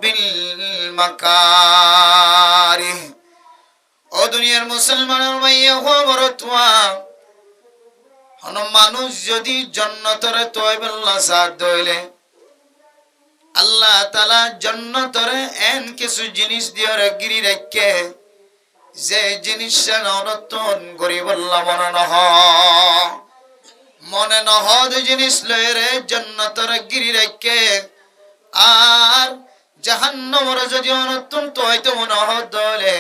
বিল মাকারিহ। ও দুনিয়ার মুসলমানের মাইয়া হো বরতুয়া, হন মানুষ যদি জান্নাতের তয়বল্লা সাথ দইলে আল্লাহ তাআলা জান্নাতের এন কিছু জিনিস দিয়ে গিরি রাখে, যে জিনিসটা নতুন গরিবল্লা মনে নহদ জিনিস লয়ে জান্নাতের গিরি রাখে। আর জাহান্নামের যদি নতুন তো হয়তো মনে হদ দলে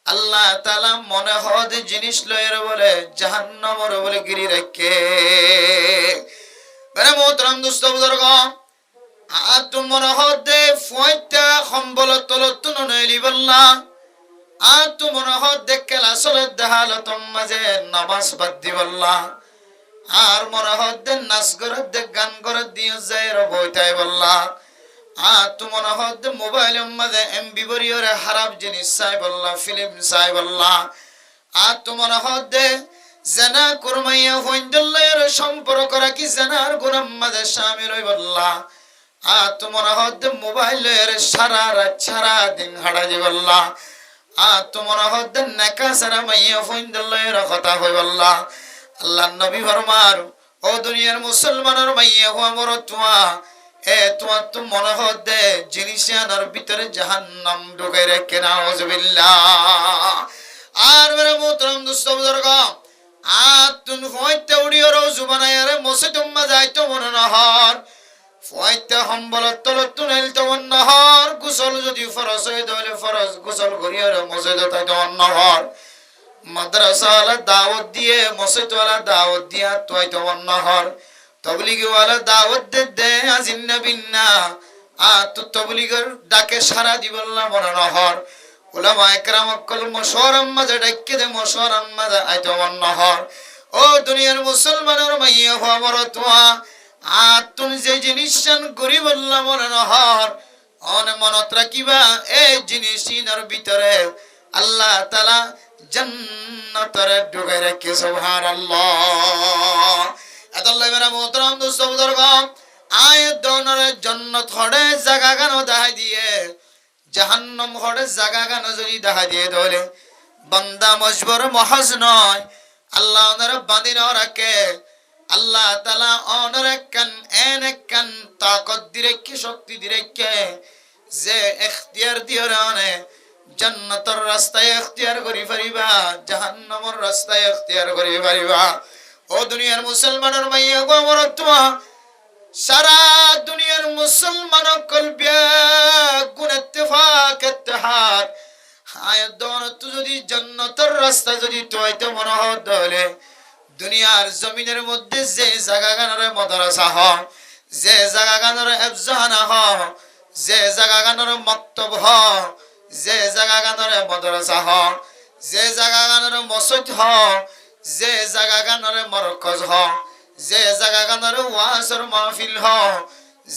আল্লাহ তাআলা মনে হদ জিনিস লয়ে বলে জাহান্নামের বলে গিরি রাখে। মেরে মোহতরম দোস্ত বুজুর্গ, আর তুমি মনে হদে ফয়টা সম্বল তলতুন নইলি বললা, আর তুমি মনে হদে কেলা সলে দেহালতম মাঝে নামাজ বাদ দি বললা, আর মনে হদে নাচ করে দে গান করে দিয়ে যায় বইটাই বললা, আর তুমি মনে হদে মোবাইলের মাঝে এমবি বরিয়রে খারাপ জিনিস চাই বললা, ফিল্ম চাই বললা, আর তুমি মনে হদে জানা কুরমাইয়া হইন্দলের সম্পর্ক রাখি জানার গুনার মাঝে শামিল হই বললা, আর তুমি মনে হদে মোবাইলের সারা রাত সারা দিন হাঁটা দি বললা, আর তুমি মনে হদে নেকা সারা মাইয়া হইন্দলের কথা হই বললা। আল্লাহ নবী ফরমার, ও দুনিয়ার মুসলমানের মাইয়া হওয়া মর তুয়া, এ তোমার তো মনে হদে জিনিসের ভিতরে জাহান্নাম ঢুকে রেখে নাউজুবিল্লাহ। আর মেরে মোহতরম দোস্ত বুজুর্গ, আর তুমি ফয়তে উড়িয়ে রোজু বানায় রে মসে তোমা যাইতো মনে নহর, ফয়তে সম্বলত তলত তুনাইল তোমার নহর, গোসল যদি ফরজ হয়ে দলে ফরজ গোসল করিয়ে রে মসে তাই তোমার নহর, মাদ্রাসাওয়ালা দাওয়াত দিয়ে মসজিদওয়ালা দাওয়াত দিয়া তুই তোমার নহর, তবলিগওয়ালা দাওয়াত দে আজিন নবিন্না, আর তো তবলিগের ডাকে সারা দিবল্লা মনে নহর, উলামা একরাম কল মশওয়ারাম মাঝে ডাকে দে মশওয়ারাম মাঝে আই তোমার নহর। ও দুনিয়ার মুসলমানের মাইয়া হওয়া বড় তোয়া, আর তুমি যে জিনিস করি বললা মনে নহর, অনে মনত রাখিবা এই জিনিসের ভিতরে আল্লাহ তাআলা জান্নাতের ঢুকে রেখে। সুবহানাল্লাহ। এতল্লাই মেরা মোহতরম দোস্ত বুজুর্গ, আয়াত দনরে জান্নাত হড়ে জায়গা গানো দেখাই দিয়ে জাহান্নাম হড়ে জায়গা গানো যদি দেখাই দিয়ে দলে বান্দা মজবুর মহজ নয়, আল্লাহ ওনার বাঁধি না রাখে, আল্লাহ তাআলা ওনার কান তাকত দিয়ে কি শক্তি দিয়ে যে ইখতিয়ার দিয়ে রানে জান্নাতের রাস্তায় ইখতিয়ার করি পারিবা, জাহান্নামের রাস্তায় ইখতিয়ার করি পারিবা। ও দুনিয়ার মুসলমানের মাইয়া গো আমার তোয়া, সারা দুনিয়ার মুসলমান কলবে গুণ ইত্তেফাক ইত্তেহাদ, আয়াত দন তো যদি জান্নাতের রাস্তা যদি তোইতে মনে হলে দুনিয়ার জমিনের মধ্যে যে জায়গা গানরে মাদ্রাসা হ, যে জায়গা গানরে এফজানা হ, যে জায়গা গানরে মক্তব হ, যে জায়গা গানরে মাদ্রাসা হ, যে জায়গা গানরে মসজিদ হ, যে জায়গা গানরে মরকজ হ, যে জায়গা গানরে ওয়াজের মাহফিল হ,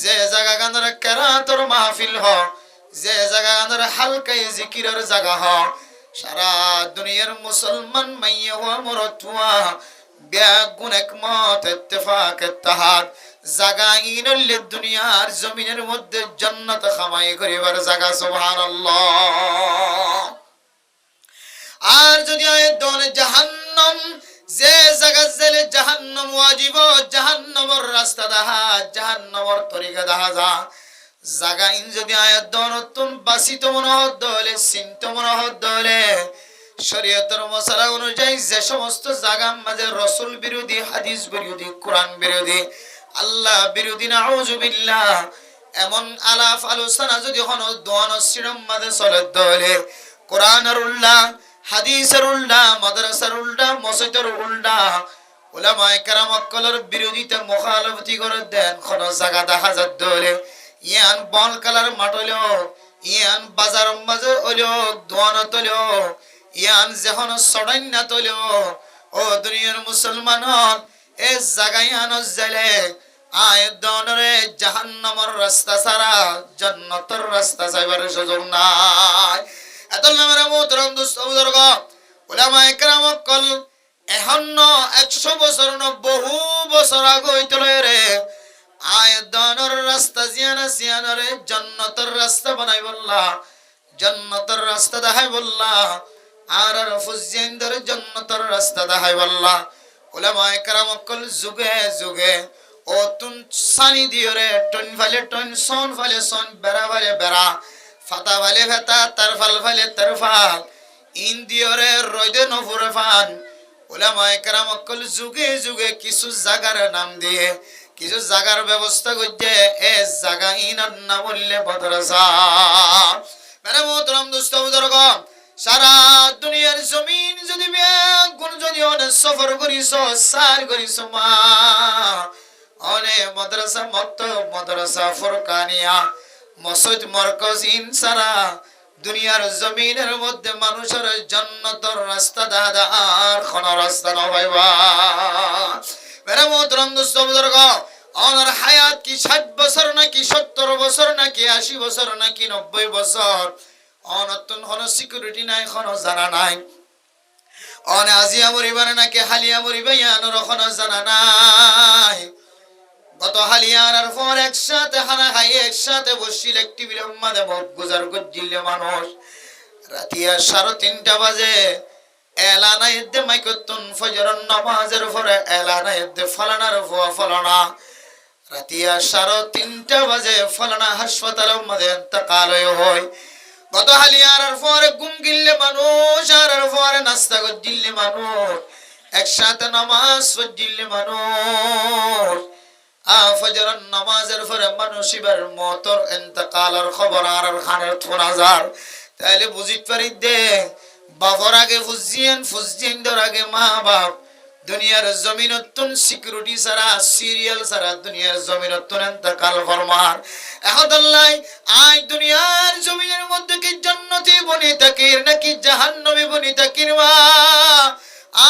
যে জায়গা গানরে কেরাতের মাহফিল হ, যে জায়গা গানরে হালকা জিকিরের জায়গা হ, সারা দুনিয়ার মুসলমান মাইয়া হওয়া মরতুয়া বেগুন একমত ইত্তেফাক ইত্তেহাদ জায়গা ইনলে দুনিয়ার জমিনের মধ্যে জান্নাত খামাই করিবার জায়গা। সুবহানাল্লাহ। আর যদি আয়াত দনে জাহান্নাম যে জায়গা জেলে জাহান্নাম ওয়াজিব, জাহান্নামের রাস্তা দেখা, জাহান্নামের তরিকা দেখা যা জায়গা ইন যদি আয়াত দনতুন বাসিত মনে হদ দলে চিন্ত মনে হদ দলে শরীয়তের মশালা অনুযায়ী যে সমস্ত জায়গার মাঝে রসুল বিরোধী, হাদিস বিরোধী, কোরআন বিরোধী, আল্লাহ বিরোধী নাউজুবিল্লাহ এমন আলাপ আলোচনা যদি হনো দোয়ান শ্রীরম মাঝে চলে দলে কোরআনের উল্টা, হাদিসের উল্টা, মাদ্রাসার উল্টা, মসজিদের উল্টা, উলামায়ে কেরাম সকলের বিরোধিতা মুখালফতি করে দেন কোন জায়গা দেখা যায় দলে ইয়ান বল কালার মাঠ হইল, ইয়ান বাজার মাঝে হইল, দোয়ান হইল, ইয়ান যখন সড়াইনা তৈল। ও দুনিয়ার মুসলমান এ জায়গায় আনস জেলে আয়াত দনরে জাহান্নামের রাস্তা ছাড়া জান্নাতের রাস্তা যাইবার সুযোগ নাই। এতলা মেরা মোহতরম দোস্ত বুজুর্গ, উলামায়ে কেরাম কল এখন 100 বছর ন বহু বছর আগে হইতলে রে আয়াত দনর রাস্তা জিয়ানা সিয়ানরে জান্নাতের রাস্তা বানাই বল্লাহ, জান্নাতের রাস্তা দেখাই বল্লাহ, আর ফুজিয়ানদের জান্নাতের রাস্তা দেখাই বল্লাহ। উলামায়ে কেরাম অকল যুগে যুগে ও তুন সানি দিয়রে টন ফালে টন সন ফালে সন বেড়া ফালে বেড়া ফাতা ফালে ফাতা তারফাল ফালে তারফাল ইন দিয়রে রইদে নফুরে ফান। উলামায়ে কেরাম অকল যুগে যুগে কিছু জাগার নাম দিয়ে কিছু জাগার ব্যবস্থা করছে। এ জাগা ইনার নাম বললে মাদ্রাসা। মেরে মোহতরম দোস্ত বুজুর্গ, সারা দুনিয়ার জমিন যদি কোন যদি অনেক সফর করিস সার করিস মা অনে মাদ্রাসা মত মাদ্রাসা ফুরকানিয়া মসজিদ মরকজ ইন সারা দুনিয়ার জমিনের মধ্যে মানুষের জান্নাতের রাস্তা দাদা আর কোন রাস্তা নবাইবা। মেরে মোহতরম দোস্ত বুজুর্গ, ওনার হায়াত কি 60 বছর নাকি 70 বছর নাকি 80 বছর নাকি 90 বছর, অনতুন কোনো সিকিউরিটি নাই, কোনো জানা নাই। অনে আজিয়া মরিবার নাকি হালিয়া মরিবে ইয়ানোর কোনো জানা নাই। গত হালিয়ার পর একসাথে খানা খাই একসাথে বসিল একটি বিলম্বাদে মত গুজার করছিল মানুষ। রাতিয়া 3:30 বাজে এলানা এদ্দে মাইকতুন ফজরের নামাজের পরে এলানা এদ্দে ফলানার ফুয়া ফলানা। রাতিয়া 3:30 বাজে ফলানা হাসপাতালের মধ্যে ইন্তেকাল হয়। গত হালিয়ার পরে ঘুম গিললে মানুষ, আর পরে নাস্তা করলে মানুষ, একসাথে নামাজ পড়লে মানুষ। ফজরের নামাজের পরে মানুষ এবার মতর ইন্তেকালের খবর আর খানের থোনাজার। তাইলে বুঝিত পারি দে বাপর আগে ফুজিয়েন ফুজিয়েনদের আগে মা বাপ। দুনিয়ার জমিনতুন সিকিউরিটি ছাড়া সিরিয়াল ছাড়া দুনিয়ার জমিনতুন ইন্তেকাল ফরমান। এখন আল্লাহ আই দুনিয়ার জমিনের মধ্যে কি জান্নাতি বনি তাকির নাকি জাহান্নামী বনি তাকির মা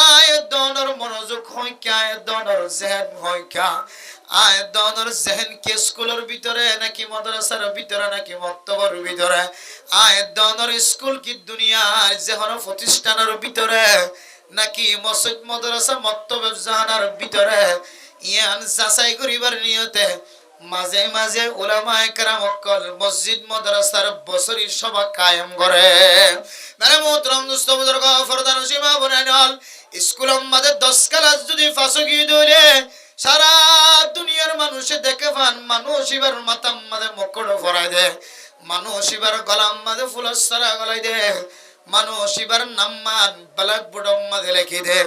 আয় দনর মনোযোগ হয় কি আয় দনর জেহেন হয় কি আয় দনর জেহেন কি স্কুলের ভিতরে নাকি মাদ্রাসার ভিতরে নাকি মক্তবের ভিতরে আয় দনর স্কুল কি দুনিয়ার যেকোন প্রতিষ্ঠানের ভিতরে নাকি মসজিদ মাদ্রাসা মক্তবে জাহানার ভিতরে ইয়ান যাচাই করিবার নিয়তে মাঝে মাঝে উলামায়ে কেরাম অকল মসজিদ মাদ্রাসার বছরি সভা কায়েম করে। মেরে মোহতরম দোস্ত বুজুর্গ ফরদান সীমা বনাইল স্কুলের মাঝে 10 ক্লাস যদি ফাঁসকি দিলে সারা দুনিয়ার মানুষে দেখে পান মানুষ এবার মাথার মাঝে মুকুট পরাই দে, মানুষ এবার গলার মাঝে ফুলের সারা গলাই দে, মানুষ এবার নাম্মান ব্ল্যাকবোর্ডের মাঝে লিখে দে,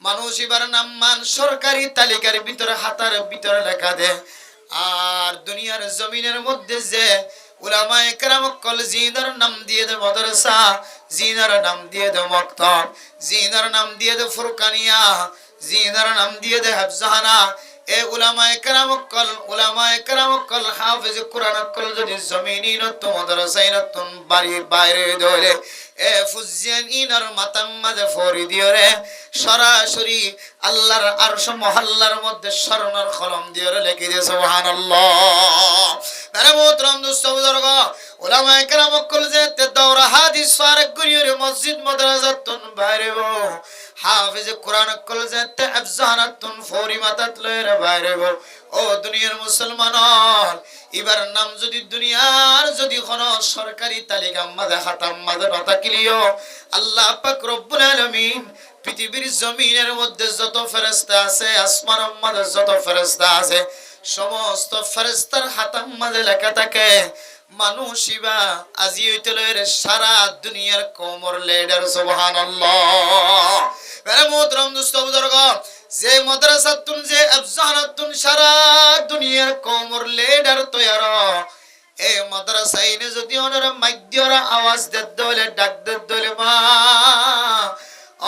মানুষ এবার নাম্মান সরকারি তালিকার ভিতরে হাতার ভিতরে লেখা দে। আর দুনিয়ার জমিনের মধ্যে যে উলামায়ে কেরাম কল জিনার নাম দিয়ে দে মাদ্রাসা, জিনার নাম দিয়ে দে মক্তব, জিনার নাম দিয়ে দে ফুরকানিয়া, জিনার নাম দিয়ে দে হাফজাহানা। এ উলামায়ে কেরাম কল হাফেজ কোরআন কল যদি জমিনি নত মাদ্রাসায় নতুন বাড়ি বাইরে দলে এ ফুজিয়ান ইনার মাতাম মাঝে ফরি দিওরে সরাসরি আল্লাহর আরশ মহল্লার মধ্যে স্বর্ণের কলম দিওরে লিখে দিয়ে সুবহানাল্লাহ। আরে মোহতরম দোস্ত বুজুর্গ, উলামায়ে কেরাম কল যে তে দৌরা হাদিস ফারক করিওরে মসজিদ মাদ্রাসাতুন বাইরে গো হাফেজ কোরআন কল যে তে আফজানাতুন ফরি মাতাত লয়ের বাইরে গো। ও দুনিয়ার মুসলমান, এবার নাম যদি দুনিয়ার যদি কোন সরকারি তালিকা মাঝে খাতাম মাঝে না থাকলেও আল্লাহ পাক রব্বুল আলামিন পৃথিবীর জমিনের মধ্যে যত ফেরেশতা আছে আসমানের মধ্যে যত ফেরেশতা আছে সমস্ত ফেরেশতার হাতাম মাঝে লেখা থাকে মানুষ ইবা আজি হইতলের সারা দুনিয়ার কোমর লিডার সুবহানাল্লাহ। মেরে মোহতরম দোস্ত বুজুর্গ, যে মাদ্রাসাতুন যে আফজানাতুন সারা দুনিয়ার কোমর লিডার তৈয়ার এ মাদ্রাসাইনে যদি ওনারা মাইদ্যরা আওয়াজ দেদ দলে ডাক দেদ দলে মা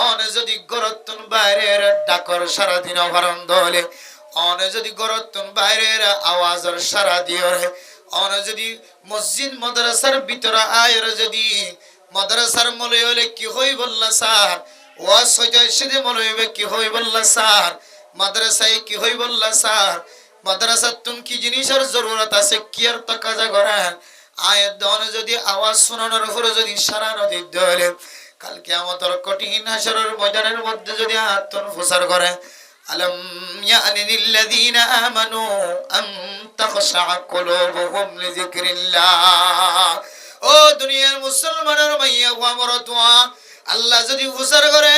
অনে যদি গরতুন বাইরের ডাকর সারা দিন অভরণ দলে অনে যদি গরতুন বাইরের আওয়াজের সারা দিয়রে অনে যদি মসজিদ মাদ্রাসার ভিতরে আয়ের যদি মাদ্রাসার মলে হলে কি হই বললা স্যার ওয়াজ হইতে সেদে মলে হইবে কি হই বললা স্যার মাদ্রাসায় কি হই বললা স্যার মাদ্রাসাতুন কি জিনিসের জরুরত আছে কি আর তাকাজা করেন আয়াত দনে যদি আওয়াজ শোনানোর উপরে যদি সারা নদী দলে কাল কিয়ামতের কঠিন হাসরের ময়দানের মধ্যে যদি আত্মন প্রচার করে আলম ইয়ানি লিল্লাযীনা আমানু আন তাখশা কুলুবুহুম লিযিকরিল্লাহ। ও দুনিয়ার মুসলমানের মাইয়া ওয়া মরতুয়া, আল্লাহ যদি ফুসার করে,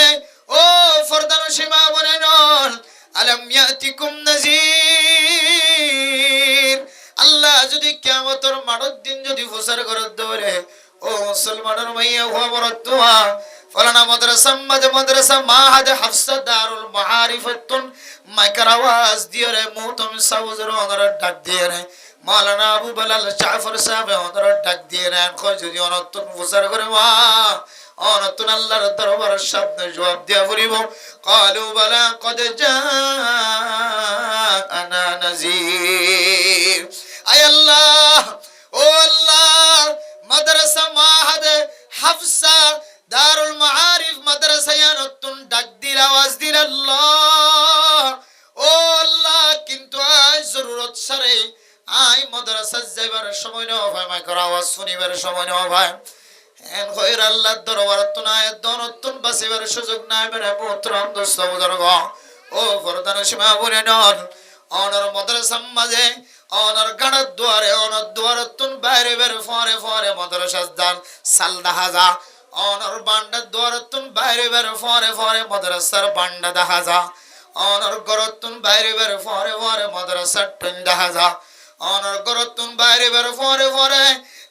ও ফরদান সীমা বনে নন, আলম ইয়াতিকুম নাযীর, আল্লাহ যদি কিয়ামতের মাঠের দিন যদি ফুসার করে ধরে, ও মুসলমানের মাইয়া ওয়া মরতুয়া, ফলানা মাদ্রাসা মাদ্রাসা মাহাদ হাফসা দারুল মাআরিফাতুন মাইকার আওয়াজ দিয়ে রে মুহতম সাউজর ওনার ডাক দিয়ে রে মাওলানা আবু বেলাল জাফর সাহেব ওনার ডাক দিয়ে রে কই যদি অনতুন ফুসার করে মা অনতুন আল্লাহর দরবারের সামনে জবাব দিয়া বলিব ক্বালু বালা কদ জাআনা নাযীর। আয় আল্লাহ, ও আল্লাহ, মাদ্রাসা মাহাদ হাফসা দারুল মাআরিফ মাদ্রাসায় নতুন ডাক দিল, আওয়াজ দিল আল্লাহ, ও আল্লাহ, কিন্তু আজ জরুরত সারে আই মাদ্রাসা যাইবার সময় না হয়, মাইকের আওয়াজ শুনিবার সময় না হয়, এন কইর আল্লাহর দরবার তো না দনতুন বাসিবার সুযোগ নাই মেরে মোহতরম দোস্ত বুজুর্গ, ও ফরদান সীমা বলে নন অনর মাদ্রাসা মাঝে অনর গাড়ার দুয়ারে অনর দুয়ারতুন বাইরে বের ফরে ফরে মাদ্রাসা দান সালদা হাজা অনর বান্ডার দুয়ারতুন বাইরে বের ফরে ফরে মাদ্রাসার বান্ডা দেখা যা অনর গরতুন বাইরে বের ফরে ফরে মাদ্রাসার টুন্ডা হাজা অনর গরতুন বাইরে বের ফরে ফরে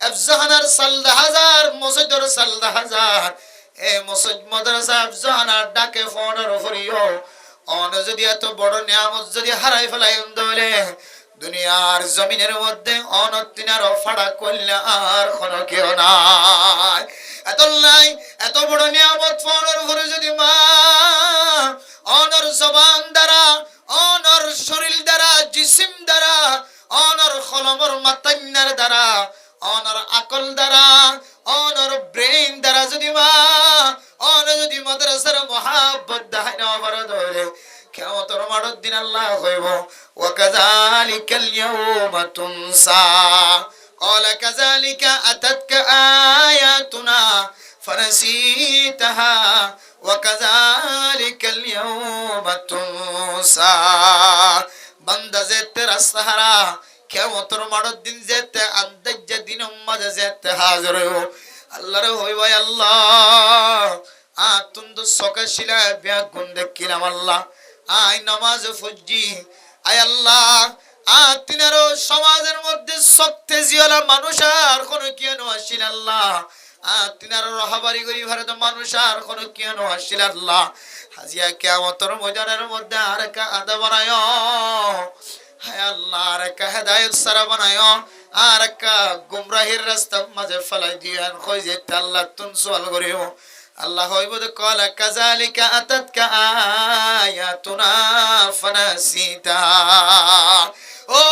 আফজাহানার সালদা হাজার মসজিদের সালদা হাজার এ মসজিদ মাদ্রাসা আফজাহানার ডাকে ফোনের ফরিও অন যদি এত বড় নিয়ামত যদি হারাই ফেলাই দলে দুনিয়ার জমিনের মধ্যে অনতিনার ফাড়া করলে আর কোন কেউ নাই, এত নাই, এত বড় নিয়ামত ফোনের উপরে যদি মা অনর জবান দ্বারা অনর শরীর দ্বারা জিসিম দ্বারা অনর খলমর মাতান্নার দ্বারা অনর আকল দ্বারা অনর ব্রেইন দ্বারা যদি মা অন যদি মাদ্রাসার মহাব্বত দেখাই না পারে ধরে কিয়ামতের মাঠের দিন আল্লাহ কইব ওয়া কাযালিকাল ইয়াউমা তুনসা ক্বালা কাযালিকা আতাতকা আয়াতুনা ফানাসিতাহা ওয়া কাযালিকাল ইয়াউমা তুনসা। বান্দা যেতে রাস্তা হারা কিয়ামতের মাঠের দিন যেতে আন্দাজ্জা দিন মাঝে যেতে হাজির হইব আল্লাহর হইব আল্লাহ আতুন তো সকাশিলা বিয়া গুণ দেখিলাম আল্লাহ আই নামাজ ফজি, আয় আল্লাহ তিনারও সমাজের মধ্যে শক্তি জিয়ালা মানুষ আর কোন কেন আসিল আল্লাহ তিনার রহাবারি গরি ভারত মানুষ আর কোন কেন আসিল আল্লাহ হাজিয়া কিয়ামতের ময়দানের মধ্যে আর কা আদা বানায়, হায় আল্লাহ আর কা হেদায়েত সারা বানায় আর কা গুমরাহির রাস্তা মাঝে ফেলাই দিয়ান কই যে আল্লাহ তুন সওয়াল করিও আল্লাহ হইব দে ক্বালা কাযালিকা আতাতকা আয়াতুনা ফানাসিতা। ও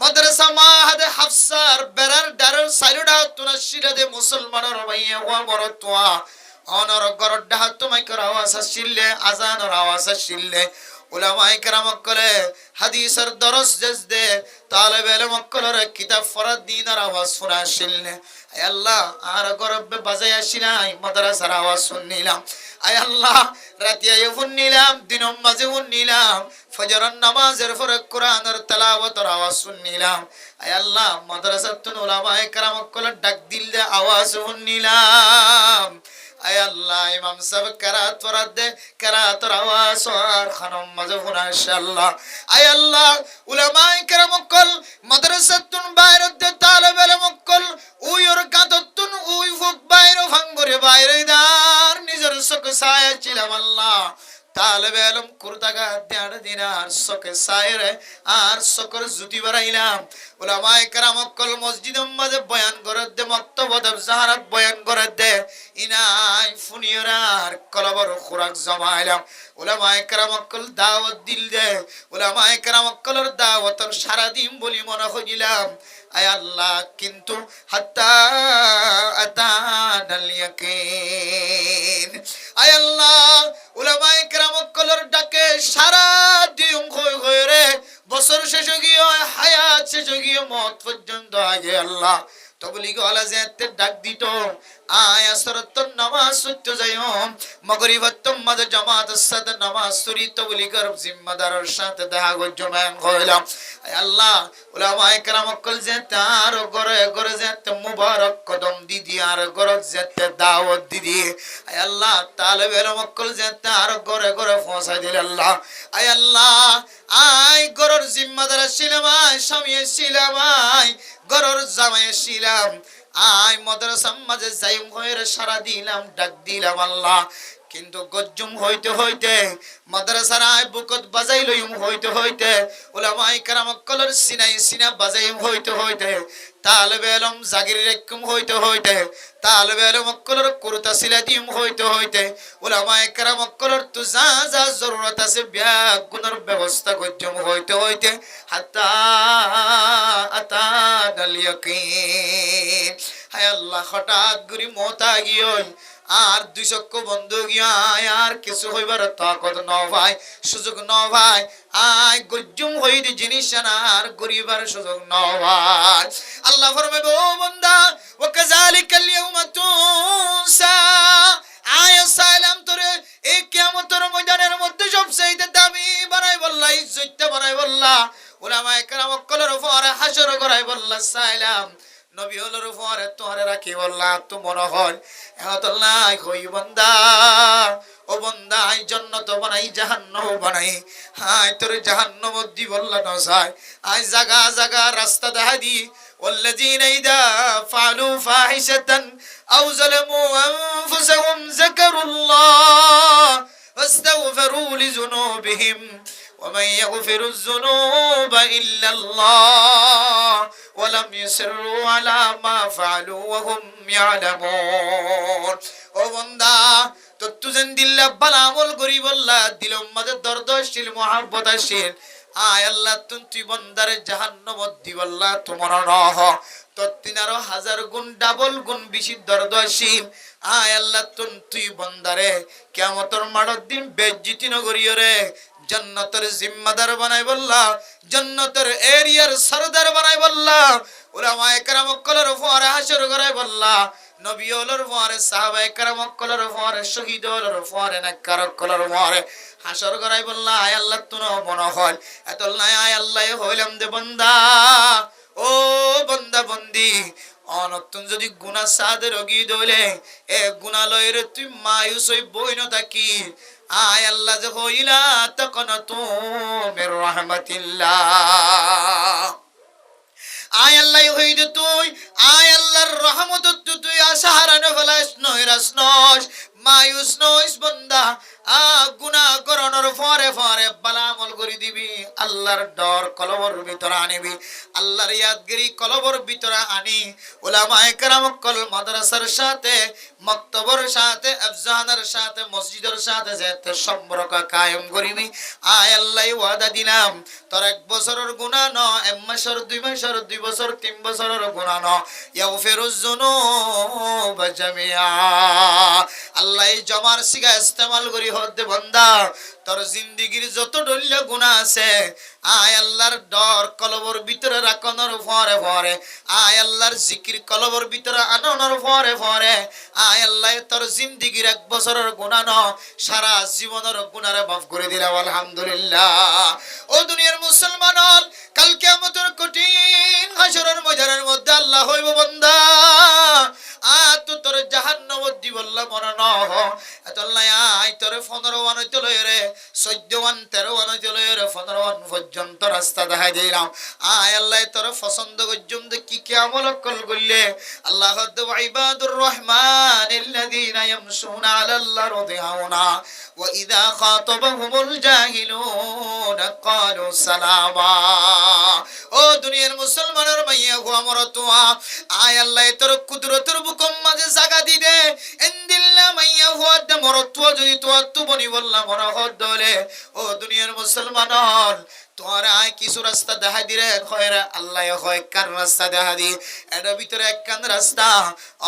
মাদ্রাসা মাহাদ হাফসার বেরার দারুল সাইরুডা তুনাশিরাদে মুসলমানের মাইয়া ওয়া মরতুয়া অনর গরডা তোমায় কর আওয়াজ আসিলে আজানের আওয়াজ আসিলে উলামায়ে কেরাম কলে হাদিসের দরস জজদে তালেবে ইলম কলরে কিতাব ফরাদ দিনের আওয়াজ শোনা আসিলে আয় আল্লাহ আর গরবে বাজাই আসিলাই মাদ্রাসার আওয়াজ শুননিলাম, আয় আল্লাহ রাতিয়া শুননিলাম দিনম মাঝে শুননিলাম ফজরের নামাজের পরে কোরআনের তেলাওয়াতের আওয়াজ শুননিলাম, আয় আল্লাহ মাদ্রাসাতুন উলামায়ে কেরাম কলে ডাক দিলে আওয়াজ শুননিলাম, আয় আল্লাহ ইমাম সাহেব কেরাত ফরাদ দে কেরাতের আওয়াজ আর খানম মাঝে শুনা ইনশাআল্লাহ, আয় আল্লাহ উলামায়ে কেরাম কল মাদ্রাসাতুন বাইরে দে তালেবে ইলম কল উইর গাদতুন উই ফুক বাইরে ভাঙ্গরে বাইরে দার নিজের চোখে ছায়া ছিলাম আল্লাহ তালেবে ইলম কুরতাগা দেড় দিন আর চোখে ছায়া আর চোখের জুতি বাড়াইলাম উলামায়ে কেরাম কল মসজিদের মাঝে বয়ান করে দে মক্তব জাহারাত বয়ান করে দে ইনাই ফুনিয়রার কলবর খুরাক জমাইলাম উলামায়ে কেরাম কল দাওয়াত দিল দে উলামায়ে কেরাম কলের দাওয়াতের সারা দিন বলি মনে হইলাম, আয় আল্লাহ কিন্তু হাত্তা আতানাল ইয়াকিন, আয় আল্লাহ উলামায়ে কেরাম কলের ডাকে সারা দিন রে বছর শেষ গিয়ে হায়াত শেষ গিয়ে মত পর্যন্ত আগে আল্লাহ তবলিগ ওয়ালা যেতে ডাক দিত আয় আসরত নামাজ সত্য যাইও মাগরিবত মাঝে জামাতের সাথে নামাজ সুরি তবলিগের জিম্মাদারের সাথে দেখা গজমান হইলাম আল্লাহ উলামায়ে কেরাম কল যে তার ঘরে ঘরে যেতে মুবারক কদম দিদি আর ঘরে যেতে দাওয়াত দিদি আয় আল্লাহ তালেব ইলম কল যে তার ঘরে ঘরে পৌঁছাই দিল আল্লাহ আয় আল্লাহ আয় ঘরের জিম্মাদার ছিলাম আয় স্বামী ছিলাম আয় ঘরের জামাই ছিলাম আয় মাদ্রাসা মাঝে যাইম হয়ে সারা দিলাম ডাক দিলাম আল্লাহ কিন্তু গজ্জুম হইতে হইতে মাদ্রাসার আয় বুকত বাজাই লইম হইতে হইতে উলামায়ে কেরাম কলর সিনাই সিনা বাজাইম হইতে হইতে তালেবে ইলম জাগির রেকুম হইতে হইতে তালেবে ইলম কলর কুরতা সিলা দিম হইতে হইতে উলামায়ে কেরাম কলর তু যা যা জরুরত আছে বিয়া গুনার ব্যবস্থা গজ্জুম হইতে হইতে হাত্তা আতা দাল ইয়াকিন হায় আল্লাহ হঠাৎ গুরি মতা গিয়ই আর দুই চক্ষু বন্ধ গিয়া আর কিছু হইবার তাকত ন ভাই সুযোগ ন ভাই আয় গজ্জুম হইদি জিনিস না আর গরিবার সুযোগ ন ভাই আল্লাহ ফরমাবে ও বান্দা ওয়া কাযালিকাল ইয়াউমা তুনসা আয় সালাম তোরে এই কিয়ামতের ময়দানের মধ্যে সবচেয়ে দামি বানাই বল্লা ইজ্জতটা বানাই বল্লা উলামায়ে কেরাম কলর উপরে হাসর করাই বল্লা সালাম নবী হলোর উপরে তোরে রাখি বল্লা তো মনে হয় আল্লাহ কই বান্দা ও বান্দা আই জান্নাত বানাই জাহান্নাম বানাই হায় তোর জাহান্নাম দি বল্লা না চাই আই জায়গা জায়গা রাস্তা দেখা দি والذين إذا فعلوا فاحشة أو ظلموا أنفسهم ذكروا الله واستغفروا لذنوبهم ومن يغفر الذنوب إلا الله ولم يصروا على ما فعلوا وهم يعلمون ও বান্দা তো তুজেন দিল্লা বালা আমল করি বললা দিলম মাঝে দর্দ আসছিল মহব্বত আসছিল আয় আল্লাহ তুই বান্দারে জাহান্নাম দি বললা তোমার নহ তো 13000 গুণ ডাবল গুণ বেশি দর্দ আসছিল আয় আল্লাহ তুই বান্দারে কিয়ামতের মাঠের দিন বেজ্জতি নগরিও রে জান্নাতের জিম্মাদার বানাই বললা জান্নাতের এরিয়ার সরদার বানাই বললা উলামায়ে কেরাম কলর উপরে হাসর করাই বললা নবী হলোর উপরে সাহাবায়ে কেরাম কলর উপরে শহীদ হলোর উপরে নেককার কলর উপরে হাসর করাই বললা আয় আল্লাহ তুনো মনে হয় এতলাই আয় আল্লাহ হইলাম দে বান্দা ও বান্দা বন্দি অনতুন যদি গুনাহ সাদের রগি দইলে এ গুনালয়ের তুই মায়ুস হই বইন থাকি আয় আল্লাহ যে হইলা তাকনাতু মির রাহমাতিল্লাহ আয় আল্লাহ হইদে তুই আয় আল্লাহর রহমত তুই আশাহারানো ফলাস নয়রাস নস মায়ুস নইস বান্দা গুনাহ করনোর পরে পরে বালা আমল করি দিবি আল্লাহর ডর কলবর ভিতরে আনিবি আল্লাহর ইয়াদগিরি কলবর ভিতরে আনি উলামায়ে কেরাম কল মাদ্রাসার সাথে মক্তবর সাথে আফজানের সাথে মসজিদের সাথে যেতে সম্পর্ক কায়েম করিবি আয় আল্লাহ ওয়াদা দিলাম তোর 1 বছরের গুনাহ ন 1 মাসের 2 মাসের 2 বছর 3 বছরের গুনাহ ন ইয়াগফিরুজ যুনুব জামিআ আল্লাহ এই জমার সিগা ইস্তেমাল করি হতে বান্দা তোর জিন্দেগীর যত ডল্লা গুনাহ আছে আয় আল্লাহর ডর কলবর ভিতরে রাখনোর পরে পরে আয় আল্লাহর জিকির কলবর ভিতরে আনানোর পরে পরে আয় আল্লাহ তোর জিন্দেগীর 1 বছরের গুনাহ ন সারা জীবনের গুনাহরে মাফ করে দিলাম আলহামদুলিল্লাহ ও দুনিয়ার মুসলমান কাল কিয়ামতের কঠিন হাসরের ময়দানের মধ্যে আল্লাহ হইব বান্দা তো তোর জাহান্নাম দি বললা মনে ন এতলাই আই তোর 15 ওয়ান হইতে লয় রে 14 ওয়ান 13 ওয়ান হইতে লয় রে 15 ওয়ান পর্যন্ত রাস্তা দেখাই দিলাম আয় আল্লাহ তোর পছন্দ গজ্জুম দে কি কি আমল কল গইলে আল্লাহ দে ইবাদুর রহমানিল্লাযিনা ইয়ামশুনা আলাল আরদি হাওনা ওয়া ইযা খাতাবাহুমুল জাহিলুন ক্বালু সালামা ও দুনিয়ার মুসলমানের মাইয়া গো আমার তোয়া আয় আল্লাহ তোর কুদরতের বুকম মাঝে জায়গা দি দে ইনদিল্লা মাইয়া হুয়াদ মরত্ব যদি তো বনি বললা মনে হদ দলে ও দুনিয়ার মুসলমান তোরা কিছু কিছু রাস্তা দেখা দিলে হয় আল্লাহ হয় কার রাস্তা দেখা দি এটার ভিতরে একখান রাস্তা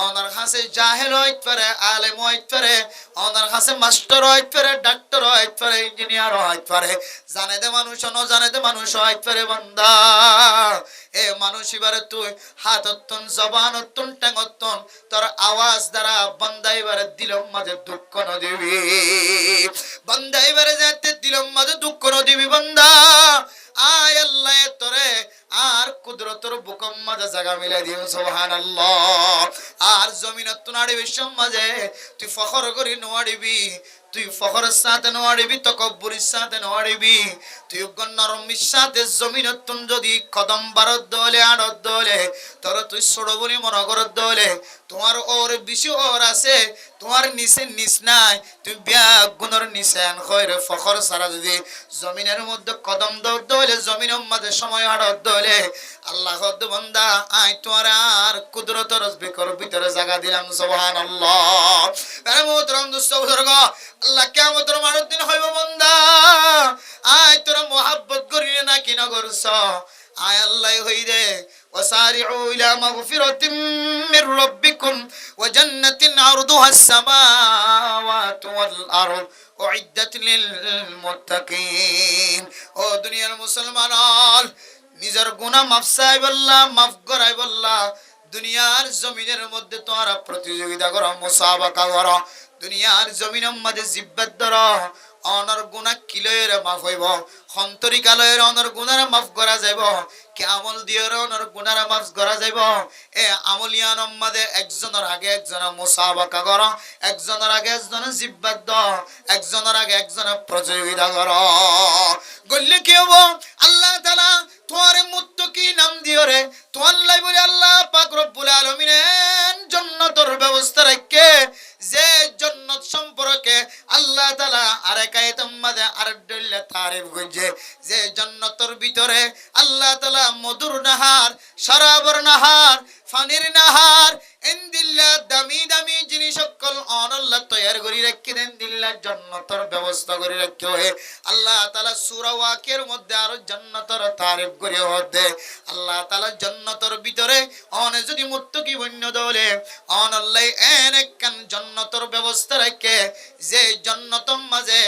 ওনার কাছে জাহেল হইতে পারে আলেম হইতে পারে ওনার কাছে মাস্টার হইতে পারে ডাক্তার হইতে পারে ইঞ্জিনিয়ার হইতে পারে জানে দে মানুষ জানে দে মানুষ হইতে পারে বান্দা এ মানুষ এবারে তুই হাত অত্তন জবান অত্তন ট্যাং অত্তন তোর আওয়াজ দ্বারা বান্দা এবারে দিলম মাঝে দুঃখ ন দিবি বান্দা এবারে যেতে দিলম মাঝে দুঃখ ন দিবি বান্দা আয় আল্লাহ তোরে আর কুদরতর বুকম মাঝে জায়গা মিলে দিও সুবহানাল্লাহ আর জমিনত নাড়ি বিশ্ব মাঝে তুই ফখর করি নোয়াড়িবি তুই ফখরের সাথে নোয়াড়িবি তকব্বুরির সাথে নোয়াড়িবি তুই নরমির সাথে জমিনত যদি কদম বারত দলে আড়ত দলে তোর তুই ছোড়ো বলি মনে করত দলে তোমার ওর বেশি ওর আছে তোমার নিচে নিচ নাই তুই ব্যাগ গুণর নিচে খয়রে ফখর সারা যদি জমিনের মধ্যে কদম দলে জমিনের মধ্যে সময় আড়ত দলে আল্লাহ বান্দা আই তোমার আর কুদরতর ভিতরে জায়গা দিলাম সুবহানাল্লাহ আরে মোহতরম দোস্ত বুজুর্গ আল্লাহ কিয়ামতের মানের দিন হইব বান্দা আয় তোরা মোহাব্বত করি না কি না করছ আয় আল্লাহ হই রে وسارعوا إلى مغفرة من ربكم وجنة عرضها السماوات والأرض أعدت للمتقين ও দুনিয়ার মুসলমান নিজের গুনাহ মাফ চাইবাল্লাহ মাফ করাইবাল্লাহ দুনিয়ার জমিনের মধ্যে তোমরা প্রতিযোগিতা করো মুসাবাকা করো দুনিয়ার জমিনের মধ্যে জিব্বাত ধরো অনর গুনাহ কিলয়ের মাফ হইব হন্তরিকালয়ের অনর গুনাহ মাফ করা যাইব কি আমল দিয়ের অনর গুনাহ মাফ করা যাইব এ আমলিয়ান মধ্যে একজনের আগে একজন মুসাবাকা করো একজনের আগে একজন জিব্বাত দাও একজনের আগে একজন প্রতিযোগিতা করো গল্লে কি হবো আল্লাহ তাআলা তোমারে মুত্তাকি নাম দিও রে তোমার লাই বলে আল্লাহ পাক রব্বুল আলামিনের জান্নাতের ব্যবস্থা রাখে যে জান্নাত সম্পর্কে আল্লাহ তাআলা আরেক আয়াতের মধ্যে আরেকটা তারিফ করেছে যে জান্নাতের ভিতরে আল্লাহ তাআলা মধুর নাহার শরাবর নাহার ফানির নাহার ইনদিল্লাহ দামি দামি জিনিস সকল আল্লাহ তৈয়ার করে রেখে দেন দিল্লাহ জান্নাতের ব্যবস্থা করে রাখতে হয় আল্লাহ তাআলা সূরা ওয়াকিয়ার মধ্যে আরো জান্নাতের তারিফ করে হতে আল্লাহ তাআলা জান্নাতের ভিতরে অনে যদি মুত্তাকি বন্য দলে আল্লাহ এনেকান জান্নাতের ব্যবস্থা রাখে যে জান্নাতের মাঝে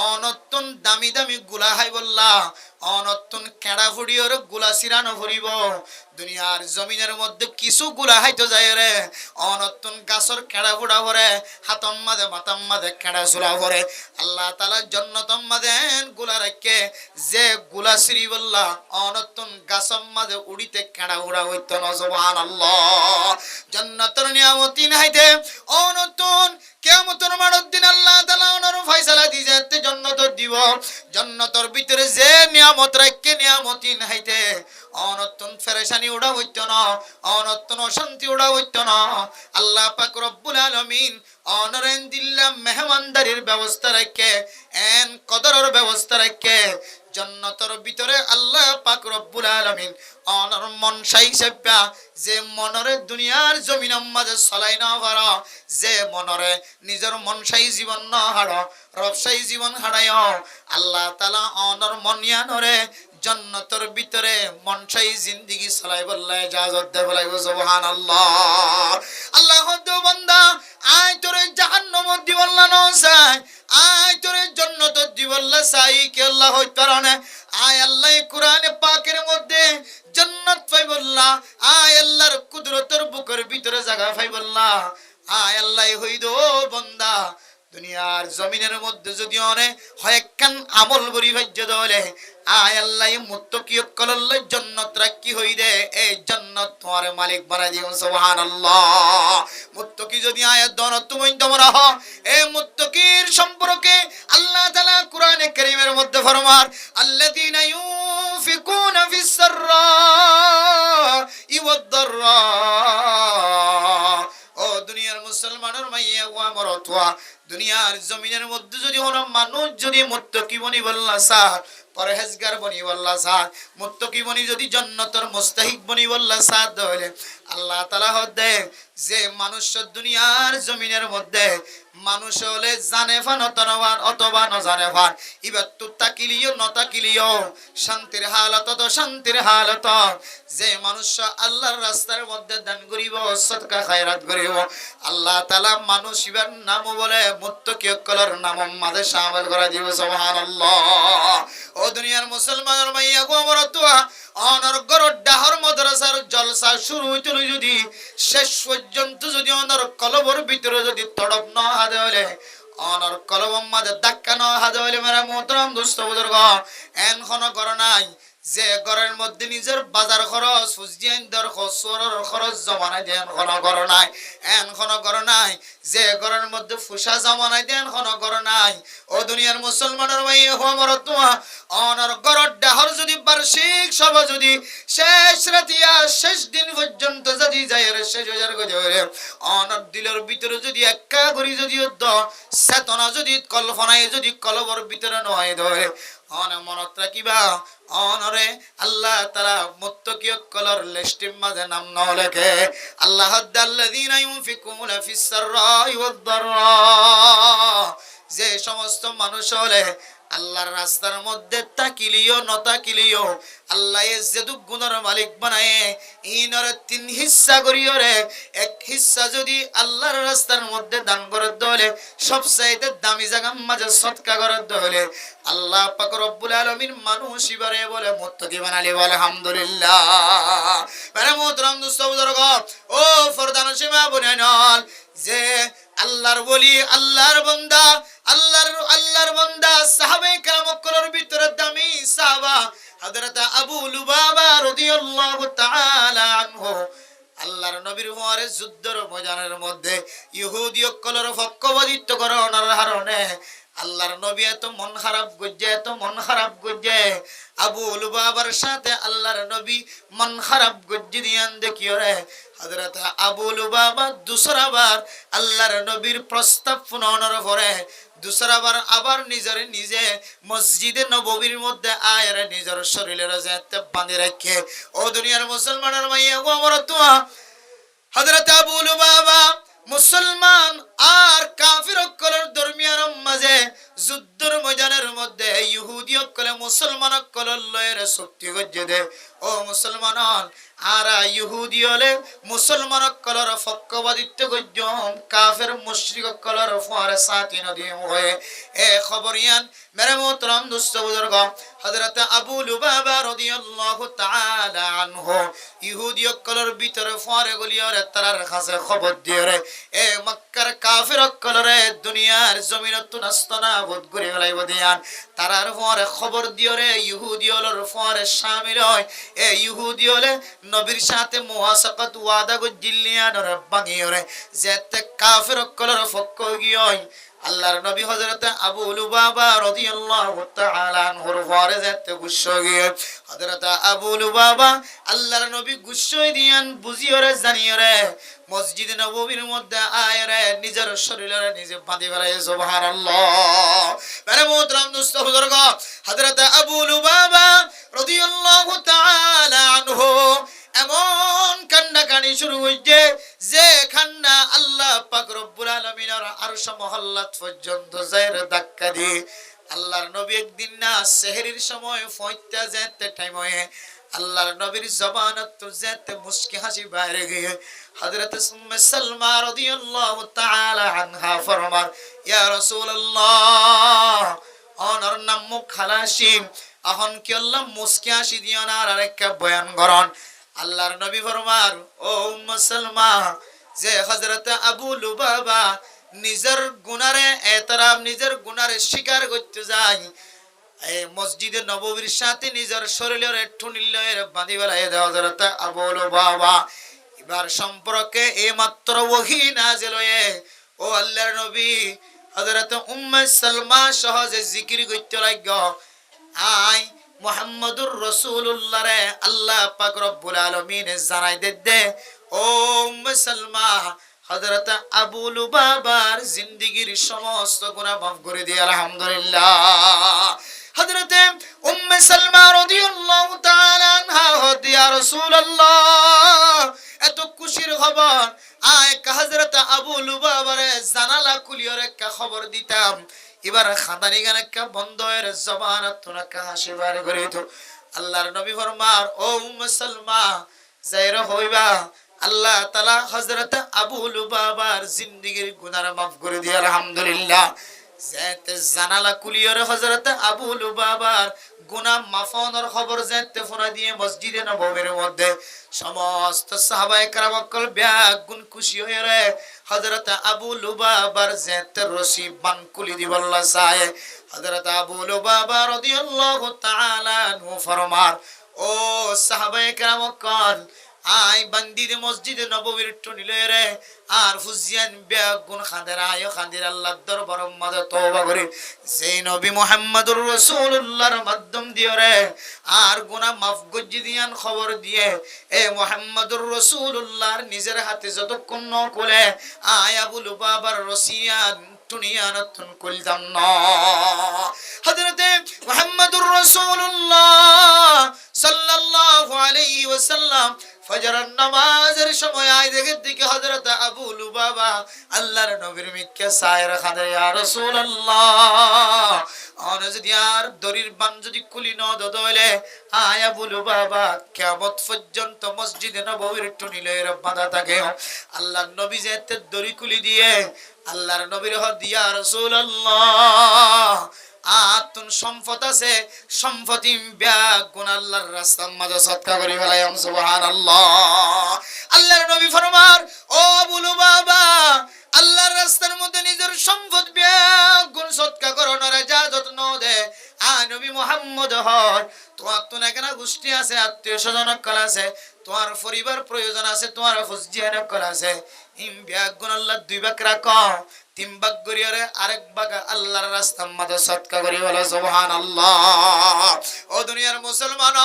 অনতুন দামি দামি গুলা হাই বললা অনতুন কেড়া ফুড়িওর গুলা সিরানো ফুরিব দুনিয়ার জমিনের মধ্যে কিছু গুলা হাইতো যায় রে অনতুন গাছর কেড়া ফুড়া ভরে হাতম মাঝে মাতাম মাঝে কেড়া চুলা ভরে আল্লাহ তাআলা জান্নাতের মাঝে গুলা রাখে যে গুলা সিরি বললা অনতুন গাছম মাঝে উড়িতে কেড়া ফুড়া হইতো না সুবহানাল্লাহ জান্নাতের নিয়ামতি নাইতে অনতুন কিয়ামতের মানের দিন আল্লাহ তাআলা ওনার ফয়সালা দিতে জান্নাত দিব জান্নাতের ভিতরে যে নিয়ামত রাখে নিয়ামতি নাইতে অনতুন ফেরেশানি উড়া হইতো না অনতুন অশান্তি উড়া হইতো না আল্লাহ পাক রব্বুল আলামিন অনরেন দিল্লাহ মেহমানদারির ব্যবস্থা রাখে এন কদরের ব্যবস্থা রাখে জান্নাতের ভিতরে আল্লাহ পাক রব্বুল আলামিন অনর মন সাইসেপা যে মনরে দুনিয়ার জমিনের মাঝে চলাই না পারা যে মনরে নিজের মন সাই জীবন না হারা রবসাই জীবন হারায় আল্লাহ তাআলা অনর মনিয়ানরে জান্নাতের ভিতরে মনসাই জিন্দেগি চলাই বললে ইজাজত দে বলাইব সুবহানাল্লাহ আল্লাহ দে বান্দা আয় তোরে জাহান্নাম দিবল্লা না চাই আয় তোরে জান্নাত দিবল্লা চাই কে আল্লাহ হইতে পারে আয় আল্লাহ কোরআনে পাকের মধ্যে জান্নাত পাইবল্লা আয় আল্লাহর কুদরতের বুকের ভিতরে জায়গা পাইবল্লা আয় আল্লাহ হইদো বান্দা দুনিয়ার জমিনের মধ্যে যদি অনে হয় একখান আমল বরি ভাজ্য দলে আয় আল্লাহ মুত্তাকি কলল্লা জান্নাত রাখি হই দে এই জান্নাত তোমার মালিক বানাই দিও সুবহানাল্লাহ মুত্তাকি যদি আয়াত দন তুমি তোমরা হ এই মুত্তাকির সম্পর্কে আল্লাহ তাআলা কোরআনে কারীমের মধ্যে ফরমান আল্লাযীনা ইউনফিকুনা ফিস সাররা ওয়াদ দাররা ও দুনিয়ার মুসলমানের মাইয়া ওয়া মরতওয়া দুনিয়ার জমিনের মধ্যে যদি কোনো মানুষ যদি মুত্তাকি বনি বললা স্যার পরহেজগার বনি বললা স্যার মুত্তাকি বনি যদি জান্নাতের মুস্তাহিক বনি বললা স্যার তাহলে আল্লাহ তাআলা হদে যে মানুষ দুনিয়ার জমিনের মধ্যে মানুষ হলে জানে ফান অতনবান অথবা ন জানে ফান এবার তো তাকিলিও ন তাকিলিও শান্তির হালত তো শান্তির হালত যে মানুষ আল্লাহর রাস্তার মধ্যে দান করিব সদকা খায়রাত করিব আল্লাহ তাআলা মানুষ এবার নাম বলে মুত্তাকি কলর নাম মাঝে শামিল করে দিব সুবহানাল্লাহ। ও দুনিয়ার মুসলমানের মাইয়া গো আমার তোয়া অনর গরর ডাহর মাদ্রাসার জলসা শুরু হইছিল যদি শেষ পর্যন্ত যদি অনর কলবর ভিতরে যদি তড়প না হাদে হলে অনর কলবর মাঝে ধাক্কা না হাদে হলে মেরা মোহতরম দোস্ত বুজুর্গ এন কোন কর নাই যে ঘরের মধ্যে নিজের বাজার খরচ ফুজিয়ান দর খসরর খরচ জমানায় দেন কোন কর নাই এন কোন কর নাই যে ঘরের মধ্যে ফুসা জমানায় দেন কোন কর নাই। ও দুনিয়ার মুসলমানের ভাই আমার তোয়া অনর গরর ডাহর যদি বার্ষিক সভা যদি শেষ রাতিয়া শেষ দিন পর্যন্ত যদি যায় শেষ হাজার গজরে অনর দিলের ভিতরে যদি একা করি যদি চেতনা যদি কল্পনায় যদি কলবর ভিতরে নয় ধরে অন মনত রাখিবা অনরে আল্লাহ তাআলা মুত্তাকি কলর লিস্টের মাঝে নাম ন লেখে আল্লাহ আল্লাযীনা ইউনফিকুনা ফিস সাররাই ওয়াদ দাররা যে সমস্ত মানুষ হলে আল্লাহর রাস্তার মধ্যে তাকিলিও নতাকিলিও আল্লাহ যেদু গুণের মালিক বানায় ইনর তিন হিস্সা করিও রে এক হিস্সা যদি আল্লাহর রাস্তার মধ্যে দান করে দলে সবচাইতে দামি জায়গা মাঝে সদকা করে দলে আল্লাহ পাক রব্বুল আলামিন মানুষ ইবারে বলে মুত্তাকি বানালি বলে আলহামদুলিল্লাহ। মানে মোহতরম দোস্ত বুজুর্গ ও ফরদান সীমা বুনেনল যে আল্লাহর ওলি আল্লাহর বান্দা আল্লাহর বান্দা সাহাবায়ে কেরামের ভিতরে দামি সাহাবা হযরত আবু লুবাবা রাদিয়াল্লাহু তাআলা আনহু আল্লাহর নবীর ওয়ারে যুদ্ধের ময়দানের মধ্যে ইহুদি কলর পক্ষপাতিত্ব করার কারণে আল্লাহর নবী এত মন খারাপ গজ্জে আবু লুবাবার সাথে আল্লাহর নবী মন খারাপ গজ্জে দিয়ান দেখিও রে হযরত আবু লুবাবা দুসরাবার আল্লাহর নবীর প্রস্তাব শুনানোর পরে দুসরাবার আবার নিজে মসজিদে নববীর মধ্যে আয়ের নিজের শরীরের যাতে বাঁধে রাখে। ও দুনিয়ার মুসলমানের মাইয়া গো আমার তোয়া হযরত আবু লুবাবা মুসলমান আর কাফির অকলের দরমিয়ার মাঝে যুদ্ধের ময়দানের মধ্যে ইহুদি অকলে মুসলমান অকলের লয়ের শক্তি গজ্জে দে। ও মুসলমান আর ইহুদি হলে মুসলমান অকলের পক্ষপাতিত্ব গজ্জম কাফের মুশরিক অকলের ফারে সাথী নদী হয়ে এ খবরিয়ান মেরে মোহতরম দোস্ত বুজুর্গ হযরত আবু লুবাবা রাদিয়াল্লাহু তাআলা আনহু ইহুদি অকলের ভিতরে ফারে গলিয়রে তার কাছে খবর দিয়ে রে এ মক্কার কাফির অকলরে দুনিয়ার জমিনত নাস্তনা বোধ করে ফেলাইব দিয়ান তারার ফারে খবর দিয়ে রে ইহুদি হলর ফারে শামিল হয় এ ইহুদি হলে নবীর সাথে মুওয়াসাকাত ওয়াদা গজিলিয়ান রে বানিয়ে রে যেতে কাফির অকলর পক্ষ গিয়ে আল্লাহর নবী হযরত আবু লুবাবা রাদিয়াল্লাহু তাআলা আনহুর ফারে যেতে গুচ্ছ গিয়ে হযরত আবু লুবাবা আল্লাহর নবী গুচ্ছ দিয়ান বুঝিও রে জানিও রে মসজিদে নববীর মধ্যে আয় রে নিজের শরীরে নিজে বাঁধি ফেলে সুবহানাল্লাহ। মেরে মোহতরম দোস্ত বুজুর্গ হযরত আবু লুবাবা রাদিয়াল্লাহু তাআলা আনহু এমন কান্নাকানি শুরু হইছে যে কান্না আল্লাহ পাক রব্বুল আলামিনের আরশ মহল্লাত পর্যন্ত যায়ের ধাক্কা দিয়ে আল্লাহর নবী একদিন না সেহরির সময় ফয়টা যেতে টাইম হয়ে আল্লাহর নবীর জবানত তো যেতে মুস্কি হাসি বাইরে গিয়ে হযরত উম্মে সালমা রাদিয়াল্লাহু তাআলা আনহা ফরমান ইয়া রাসূলুল্লাহ অনর নাম খালাসিম এখন কি আল্লাহ মুস্কি হাসি দিও না আর একটা বয়ান করন। আল্লাহর নবী ফরমান ও উম্মে সালমা যে হযরত আবু লুবাবা নিজের গুনারে এতরাম নিজের গুনারে স্বীকার করতে যায় এই মসজিদে নববীর সাথে নিজের শরীরের ঠুনিলের বাঁধি বেলায় দেওয়া হযরত আবু লুবাবা এবার সম্পর্কে এই মাত্র ওহী নাযিল হয়ে ও আল্লাহর নবী হযরত উম্মে সালমা সহজে জিকির করতে লাগলো আই মুহাম্মদুর রাসূলুল্লাহ রে আল্লাহ পাক রব্বুল আলামিন জানাই দে ও উম্মে সালমা হযরত আবু লুবাবার জিন্দেগীর সমস্ত গুনাহ মাফ করে দিয়ে আলহামদুলিল্লাহ। হযরত উম্মে সালমা রাদিয়াল্লাহু তাআলা আনহা ইয়া রাসূলুল্লাহ এত খুশির খবর আয় হযরত আবু লুবাবারে জানালা কুলিয়র একটা খবর দিতাম এবার খাদানি গান একটা বন্ধ এর জবানত তোরা কাশি বার করে তো আল্লাহর নবী ফরমার ও উম্মে সালমা যাইরা হইবা আল্লাহ তাআলা হযরত আবু লুবাবার জিন্দেগীর গুনাহ মাফ করে দিয়ে আলহামদুলিল্লাহ যেতে জানালা কুলিয়র হযরত আবু লুবাবার গুনাহ মাফনের খবর যেতে ফোনা দিয়ে মসজিদে নববীর মধ্যে সমস্ত সাহাবায়ে কেরাম কল ব্যাগুন খুশি হয়ে রে হযরত আবু লুবাবার যেতে রশি বান কুলি দি বল্লা চায় হযরত আবু লুবাবা রাদিয়াল্লাহু তাআলা আনহু ফরমার ও সাহাবায়ে কেরাম কল আই বান্দির মসজিদে নববীর টনিলে রে আর ফুজিয়ান বেগুন খাদের আয় খাদের আল্লাহর দরবার মধ্যে তওবা করে যেই নবী মুহাম্মদুর রাসূলুল্লাহর মাধ্যম দিয়ে রে আর গুনাহ মাফ গজ্জি দিয়ান খবর দিয়ে এ মুহাম্মদুর রাসূলুল্লাহর নিজের হাতে যতক্ষণ ন কোলে আয় আবু লুবাবার রসিয়ান টুনিয়ানতুন কুলদাম না হযরতে মুহাম্মদুর রাসূলুল্লাহ সাল্লাল্লাহু আলাইহি ওয়াসাল্লাম ফজরের নামাজের সময় আয় দেখে দিকে হযরত আবু লুবাবা আল্লাহর নবীর মিক্কে সায়রা খাদে ইয়া রাসূলুল্লাহ আর যদি আর দড়ির বান যদি কুলি ন দদলে আয় আবু লুবাবা কিয়ামত পর্যন্ত মসজিদে নববীর টুনিলে বাঁধা থাকে আল্লাহর নবী যেতে দড়ি কুলি দিয়ে আল্লাহর নবীর হদ ইয়া রাসূলুল্লাহ আতুন সম্পদ আছে সম্পত্তি ব্যাগুন আল্লাহর রাস্তার মাঝে সদকা করি ফেলাইম সুবহানাল্লাহ আল্লাহর নবী ফরমার ও আবু লুবাবা আল্লাহর রাস্তার মধ্যে নিজের সম্পদ ব্যাগুন সদকা করো না রে যা যত্ন দে আ নবী মুহাম্মদ হয় তোমার তো না গোষ্ঠী আছে আত্মীয় স্বজন কল আছে তোমার পরিবার প্রয়োজন আছে তোমার ফুজিয়ান কল আছে ইম ব্যাগুন আল্লাহ দুই ভাগ রাখো তিন ভাগ করিয়ারে আরেক ভাগ আল্লাহর রাস্তার মধ্যে সদকা করি বলে সুবহানাল্লাহ ও দুনিয়ার মুসলমান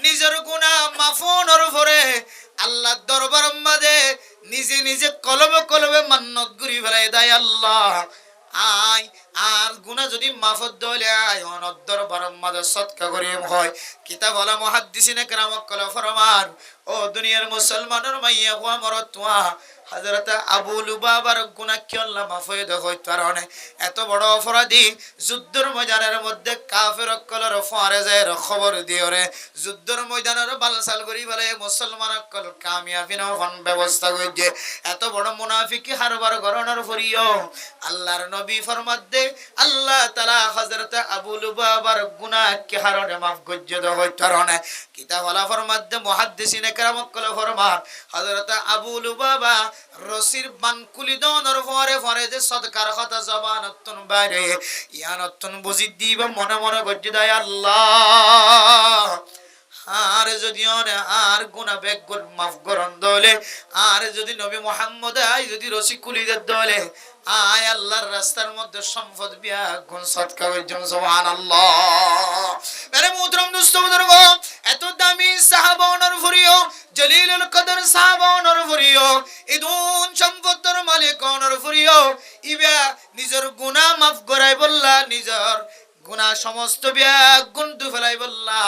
নিজের গুনাহ মাফনের পরে আল্লাহর দরবারের মধ্যে নিজে নিজে কলবে কলবে মান্নত করি ফেলাই দেয় আল্লাহ আয় আর গুনাহ যদি মাফত দলে আয় অনর দরবারের মধ্যে সদকা করি হয় কিতাব ওয়ালা মুহাদ্দিসিনে কেরাম কল ফরমান ও দুনিয়ার মুসলমানের মাইয়া ওয়া মরতওয়া হযরত আবু লুবাবার গুনাহ কি আল্লাহ মাফ করে দেয় কারণে এত বড় অপরাধী যুদ্ধের ময়দানের মধ্যে কাফের কলর ফারেজের খবর দিওরে যুদ্ধের ময়দানের বালসাল করি বলে মুসলমান কল কামিয়াবি না হন ব্যবস্থা কইছে এত বড় মুনাফিকি হারবার গরনের ফরিও আল্লাহর নবী ফরমাত দে আল্লাহ তাআলা হযরত আবু লুবাবার গুনাহ কি হারনে মাফ গজ্জে দেয় কারণে কিতাব ওয়ালা ফরমাত দে মুহাদ্দিসিনে কেরাম কল ফরমান হযরত আবু লুবাবা রসির বানকুলি দনর পরে পরে যে সদকার কথা জবানতুন বাইরে ইয়ানতুন বুঝি দিবা মনে মনে গজ্জি দেয় আল্লাহ আর যদি আর গুনাহ বেগুন মাফ করন দলে আর যদি নবী মুহাম্মদ আই যদি রসি কুলি দলে আয় আল্লাহর রাস্তার মধ্যে সম্পদ বিয়া গুণ সদকা করছেন সুবহানাল্লাহ মেরে মুহতারাম দোস্ত বুজুর্গ এত দামি সাহাবা ওনার ফুরিও জলিলুল কদর সাহাবা ওনার ফুরিও ইদুন সম্পদের মালিক ওনার ফুরিও ইবা নিজের গুনাহ মাফ করাই বললা নিজের গুনাহ সমস্ত বিয়া গুণ দু ফেলাই বললা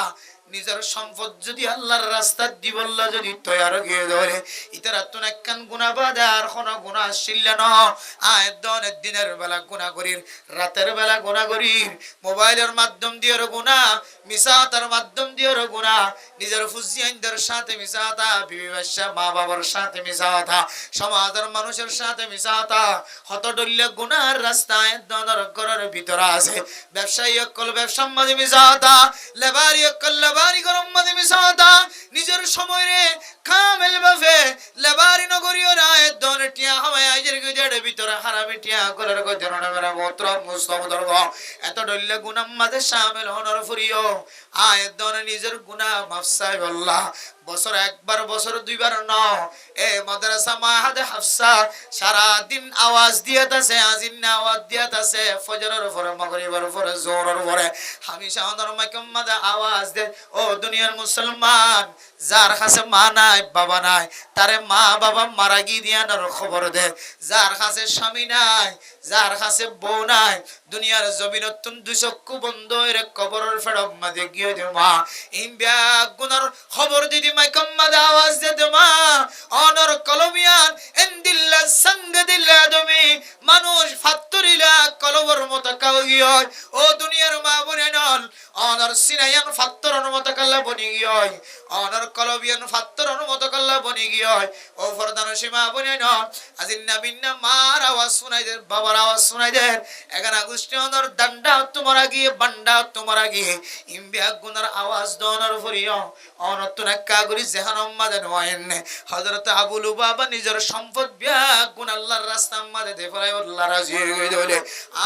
নিজের সম্পদ যদি আল্লাহর রাস্তা দি বললা যদি তৈয়ার গিয়ে ধরে ইতারা তো একখান গুনাহ বাদে আর কোনো গুনাহ ছিল না আয় দনের দিনের বেলা গুনাহ করির রাতের বেলা গুনাহ করির মোবাইলের মাধ্যম দিয়ে গুনাহ মিসাতার মাধ্যম দিয়ে গুনাহ নিজের ফুজিয়ানদের সাথে মিসাতা বিবি বাচ্চা মা বাবার সাথে মিসাতা সমাজের মানুষের সাথে মিসাতা হতডল্য গুনাহর রাস্তায় দনের ঘরের ভিতরে আছে ব্যবসায়ী কল ব্যবসার মাঝে মিসাতা লেবারি কল লেবারি গরম মাঝে মিসাতা নিজের সময়ে কামেল বাফে লেবারি নগরীয় রায় দন টিয়া হাওয়া আইজের গজের ভিতরে হারামি টিয়া কলার গজের মেরা মূত্র মুস্তফা দরগ এত ডল্লে গুনাহ মাঝে শামিল হনর ফুরিও আয় দন নিজের গুনাহ মাফ চাই আল্লাহ বছর একবার বছর দুইবার ন এ মাদ্রাসা মাহাদে হাফসা সারা দিন আওয়াজ দিয়াতাছে আজিন আওয়াজ দিয়াতাছে ফজরের পরে মাগরিবের পরে জোহরের পরে হামেশা ওনার মাইকম মাদে আওয়াজ দে ও দুনিয়ার মুসলমান যার কাছে মা নাই বাবা নাই তারে মা বাবা মারা গিয়ে দিয়ানোর খবর দে যার কাছে স্বামী নাই যার কাছে বউ নাই দুনিয়ার জমিনতুন দুই চক্ষু বন্ধ এর কবরের ফেরম মাঝে গিয়ে দে মা ইন ব্যাগ গুনার খবর দিদি মাইকম মাদে আওয়াজ দে মা অনর কলমিয়া অনর সিনাইয়ান ফাত্তরন মতো কাল্লা বনি গিয় অনর কলবিয়ান ফাত্তরন মতো কাল্লা বনি গিয় ও ফরদান সীমা বনি ন আজিন নাবিন্না মার আওয়াজ শুনাই দে বাবার আওয়াজ শুনাই দে এখানে গোষ্ঠী অনর ডান্ডা তোমারা গিয়ে বান্ডা তোমারা গিয়ে ইমবিয়া গুনার আওয়াজ দনর ফরিয় অনত নাক্কা গুরি জাহান্নাম মাদে নয়নে হযরত আবু লুবাবা নিজের সম্পদ বিয়া গুণ আল্লাহর রাস্তা মাদে দে ফরাই আল্লাহ রাজি হয়ে গেলে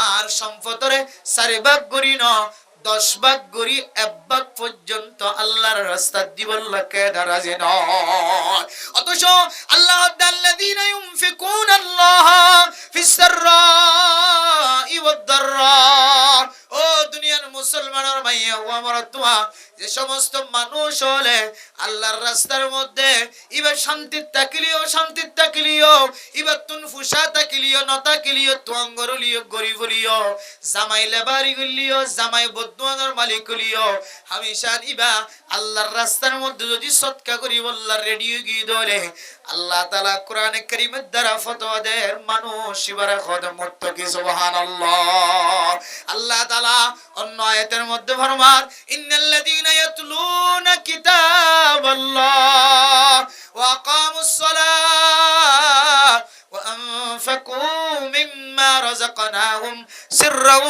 আর সম্পদরে সারি ভাগ করি ন 10 ভাগ করি 1 ভাগ পর্যন্ত আল্লাহর রাস্তা দিবল্লাহকে রাজি নয় অতঃ আল্লাহ আল্লাযীনা ইউনফিকুনা আল্লাহ ফিস সাররাই ওয়াদ দাররা ও দুনিয়ার মুসলমানের ভাইয়া ও আমার তোয়া যে সমস্ত মানুষ হলে আল্লাহর রাস্তার মধ্যে ইবা শান্তি তাকলিও ইবা তুন ফুসা তাকলিও নতা কিলিও তুঙ্গরলিও গরিবলিও জামাই লেবারি গলিও জামাই বদুয়ার মালিক লিও হামেশা ইবা আল্লাহর রাস্তার মধ্যে যদি সদকা করি আল্লাহর রেডিও গি দলে আল্লাহ তাআলা কোরআনে কারীমের দ্বারা ফতোয়া দেয় মানুষ ইবারে খদম মুত্তাকি সুবহানাল্লাহ আল্লাহ তাআলা অন্য আয়াতের মধ্যে ফরমান ইন্নাল্লাযীনা ইয়াতলুনা কিতাবাল্লাহ ওয়া আকামুস সালাহ ওয়া আনফাকু মিম্মা রাযাকনাহুম সিররাও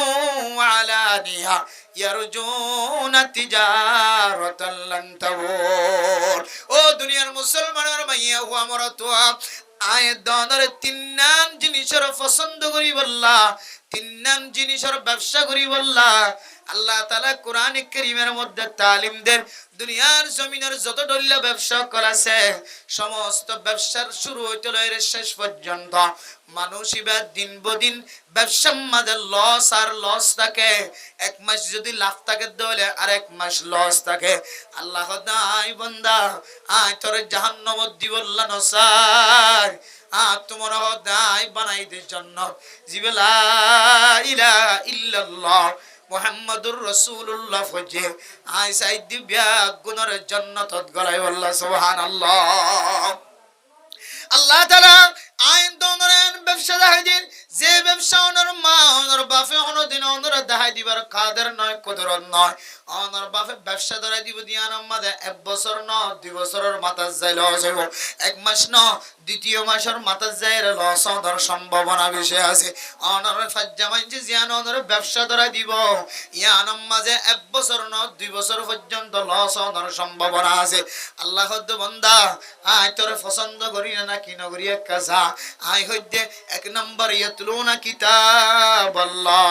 ওয়া আলানিয়া ইয়ারজুনা তিজারাতান লান তাবুর ও দুনিয়ার মুসলমানের মাইয়া ও আমার তো আয়াত দনরে তিন নাম জিনিসের পছন্দ করি বল্লা তিন নাম জিনিসের ব্যবসা করি বল্লা আল্লাহ তাআলা কোরআনে কারীমের মধ্যে তালিম দেন দুনিয়ার জমিনের যত দল্লা ব্যবসা করাছে সমস্ত ব্যবসার শুরু হইতে লয়ের শেষ পর্যন্ত মানুষ ইবা দিন বদিন ব্যবসার মাঝে লস আর লস থাকে এক মাস যদি লাভ থাকে তাহলে আরেক মাস লস থাকে আল্লাহ দাই বান্দা আয় তোর জাহান্নামত দিবল্লা নসার তোমার দাই বানাই দে জান্নাত জিবলা ইলাহা ইল্লাল্লাহ মুহাম্মাদুর রাসূলুল্লাহ ফজে আই সাইদ দিব্যা গুণর জান্নাতত গলাই আল্লাহ সুবহানাল্লাহ আল্লাহ তাআলা আইন দনরেন ব্যবসা দেখাই দিন যে ব্যবসা ওনার মা ওনার বাপে দিন ওনার দেখাই দিবার কাদের নয় কদরত নয় ওনার বাপে ব্যবসা ধরে দিব দিয়ান আমাদের 1 বছর ন 2 বছরের মাথা যাই লস হইব 1 মাস ন দ্বিতীয় মাসের মাথা যাই লস হওয়ার সম্ভাবনা বেশি আছে ওনার ফাজ্জা মানছে জিয়ান ওনার ব্যবসা ধরে দিব ইয়ান মাঝে 1 বছর ন 2 বছর পর্যন্ত লস হওয়ার সম্ভাবনা আছে আল্লাহ বান্দা আয় তোর পছন্দ করি না কি নগরী এক কাজা আই হইতে 1 নম্বর ইয়াতলুনা কিতাবাল্লাহ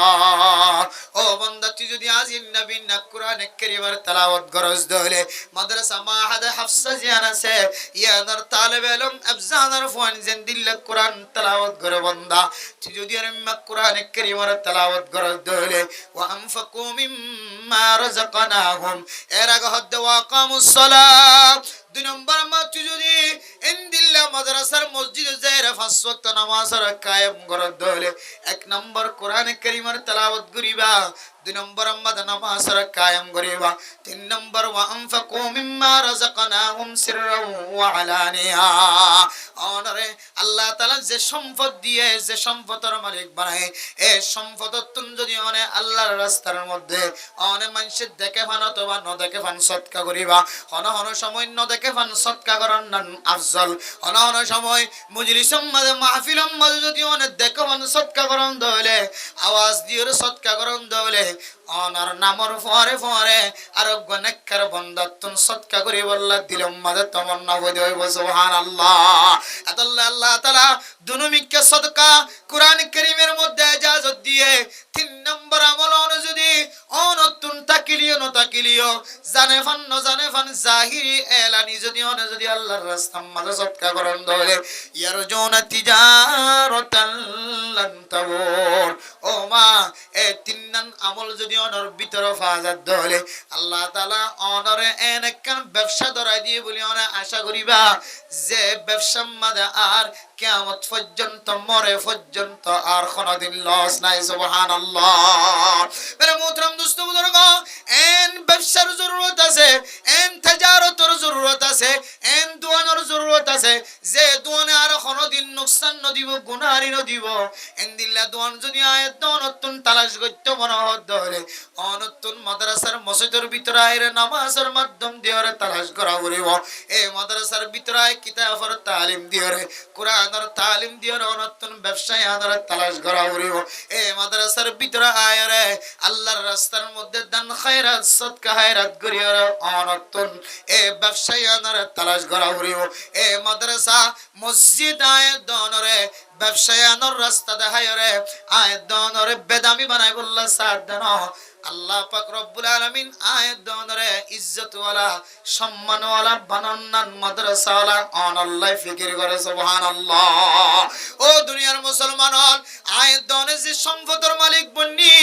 ও বান্দা তুই যদি আজ নবী না কোরআনে কারীমের তেলাওয়াত করস দলে মাদ্রাসা মাহাদ হাফসা জিয়ান আছে ইয়াদার তালেব ইলম আফজানার ফোন জিন্দিল কোরআন তেলাওয়াত করে বান্দা তুই যদি আর কোরআনে কারীমের তেলাওয়াত করস দলে ওয়া আনফাকু মিম্মা রাযাকনাহুম এর আগে হদ ওয়া আকামুস সালাত 2 নম্বর তুই যদি ইনদিল্লা মাদ্রাসার মসজিদে যায় 5 ওয়াক্ত নামাজ কায়েম করে দলে 1 নম্বর কোরআনে কারীমের তেলাওয়াত করিবা 2 নম্বর নামাজ কায়েম করিবা 3 নম্বর ওয়া আনফাকু মিম্মা রাযাকনাহুম সিররাও ওয়া আলানিয়া অনরে আল্লাহ তাআলা যে সম্পদ দিয়ে যে সম্পদের মালিক বানায় এই সম্পদ তুমি যদি অনে আল্লাহর রাস্তার মধ্যে অনে মানুষের দেখে ফান অথবা ন দেখে ফান সদকা করিবা হন হন সময় ন দেখে ফান সদকা করন আফজল হন হন সময় মজলিসের মাঝে মাহফিলের মাঝে যদি অনে দেখে ফান সদকা করন দলে আওয়াজ দিয়ে সদকা করন দলে অনার নামর ফরে ফরে আর গনেকর বন্দাতুন সদকা করি বল্লা দিলম মাঝে তমন্না হয়ে দেব সুবহানাল্লাহ আল্লাহ আল্লাহ তাআলা দুনুমিকে সদকা কোরআন কারীমের মধ্যে ইজাজত দিয়ে 3 নম্বর আমল অনুযায়ী অনতুন তাকিলিও নতাকিলিও জানে ফান জাহিরি এলানি যদি অনুযায়ী আল্লাহর রাস্তার মাঝে সদকা করন দলে ইয়ারজুনা তিজারাতান লান তাবুর ও মা এই 3 আমল যদি অনর ভিতর ফাজাত দলে আল্লাহ তাআলা অনরে এনেকান ব্যবসা ধরাই দিয়ে বলি অনে আশা করিবা যে ব্যবসার মাঝে আর কিয়ামত পর্যন্ত মরে পর্যন্ত আর কোনদিন লস নাই সুবহানাল্লাহ মেরে মোহতরম দোস্ত বুজুর্গ এন ব্যবসার জরুরত আছে এন তিজারতের জরুরত আছে এন দোয়ানের জরুরত আছে যে দোয়ানে আর কোনদিন কোনদিন নুকসান নদিব গুনারি নদিব এন্দিল্লা দোয়ান যদি আয়াত অনতুন তালাশ করতে মনে হলে অনতুন মাদ্রাসার মসজিদের ভিতরে আইরে নামাজের মাধ্যম দিয়ে তালাশ করা করিব এই মাদ্রাসার ভিতরে কিতাবের তালিম দিয়ে কোরআনের তালিম দিয়ে অনতুন ব্যবসায় আনার তালাশ করা করিব এই মাদ্রাসার ভিতরে আয়রে আল্লাহর রাস্তার মধ্যে দান খায়রাত সদকা খায়রাত করিয়া অনতুন এই ব্যবসায় আনার তালাশ করা করিব এই মাদ্রাসা মসজিদ আয়াত দনরে ব্যবসায় আনার রাস্তা দেখায় রে আয়াত দনরে বেদামি বানাই বললা সাদ দেন আল্লাহ পাক রব্বুল আলামিন আয়াত দনরে ইজ্জত ওয়ালা সম্মান ওয়ালা বানান্নান মাদ্রাসা ওয়ালা অন আল্লাহ ফিকির করে সুবহানাল্লাহ ও দুনিয়ার মুসলমান আয়াত দনে যে সম্পদের মালিক বন্নি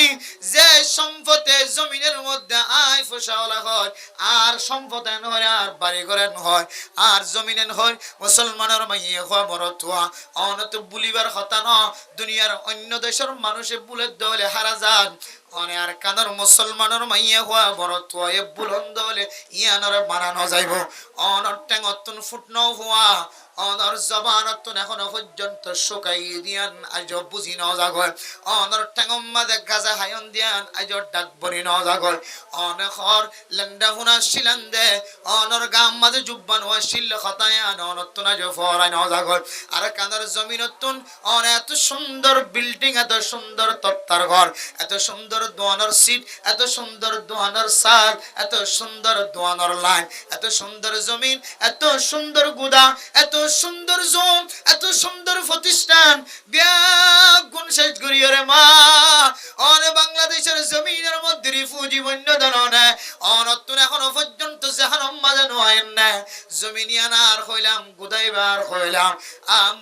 যে সম্পদে জমিনের মধ্যে আয় ফসাওয়ালা হয় আর সম্পদে নয় আর বাড়ি ঘরে হয় আর জমিনে হয় মুসলমানের মাইয়ে হয় মরতুয়া অনত বুলিবার কথা ন দুনিয়ার অন্য দেশের মানুষে বুলে দলে হারা যান অনে আর কানার মুসলমানের মাইয়ে হওয়া বড় তোয়ে বুলন্দ হলে ইয়ানরে বানানো যাইব অনর টেঙতন ফুটনো হওয়া অনর জবানতন এখনো পর্যন্ত শুকাই দিয়ান আজ বুঝি ন জাগয় অনর টেঙম মাঝে গাজা হায়ন দিয়ান আজ ডাক বরি ন জাগয় অনেকর লেন্ডা হুনা শিলান দে অনর গাম মাঝে জুব্বান হওয়া শিল খতায়ান অনতন আজ ফরাই ন জাগয় আর কানার জমিনতন অন এত সুন্দর বিল্ডিং এত সুন্দর তত্তার ঘর এত সুন্দর দোয়ানোর সিট এত সুন্দর দোয়ানোর সাল এত সুন্দর দোয়ানোর লাইন এত সুন্দর জমিন এত সুন্দর গুদা এত সুন্দর জোন এত সুন্দর প্রতিষ্ঠান গুণ শেষ করিও রে মা অনে বাংলাদেশের জমিনের মধ্যে রিফুজি বন্য ধরনে অনতুন এখনো পর্যন্ত জাহান্নাম মাজানো হয় না জমিনিয়ানার হইলাম গুদাইবার হইলাম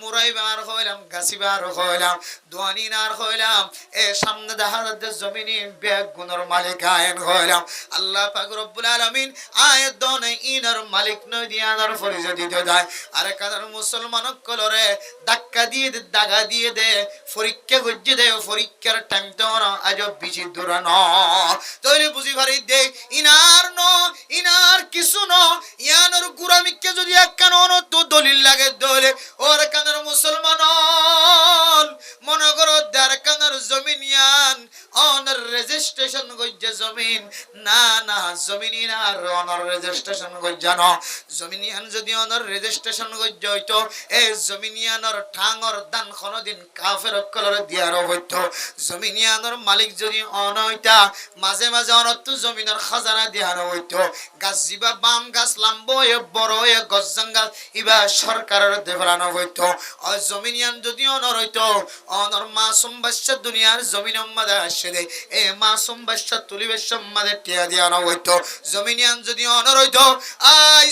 মুরাইবার হইলাম গাছিবার হইলাম দোয়ানিনার হইলাম এ সামনে দেখা যাচ্ছে জমিনি বেগ গুণর মালিক আইন হইলাম আল্লাহ পাক রব্বুল আলামিন আয়াত দনে ইনার মালিক নয় দিয়ানার পরিচয় দিতে যায় আরে কাদার মুসলমান কলরে ধাক্কা দিয়ে দে দাগা দিয়ে দে পরীক্ষা গজ্জে দে পরীক্ষার টাইম তো আজ বেশি দূর ন তৈরি বুঝি ভারি দে ইনার কিছু ন ইয়ানোর গুরামিকে যদি একখান তো দলিল লাগে দলে ওর কানের মুসলমান মনে করো দার কানের জমিন ইয়ান অনার রেজিস্ট্রেশন গজ্জে জমিন না না জমিন ইনার অনার রেজিস্ট্রেশন গজ্জানো জমিন ইয়ান যদি অনার রেজিস্ট্রেশন গজ্জ হইতো এই জমিন ইয়ানোর ঠাঙর দান কোনদিন কাফের কলর দিয়ার হইতো জমিন ইয়ানোর মালিক যদি অনইতা মাঝে মাঝে অনত জমিনের খাজানা দিয়ার হইতো গাছ জিবা বাম গাছ লাম্বো এ বড় এ গজ্জাং গাছ ইবা সরকারের দেবরানো হইতো আর জমিন ইয়ান যদি অনর হইতো অনর মাসুম বাচ্চা দুনিয়ার জমিন মাঝে আসে দে এ মাসুম বাচ্চা তুলিবের সম্মাদে টিয়া দিয়ানো হইতো জমিন ইয়ান যদি অনর হইতো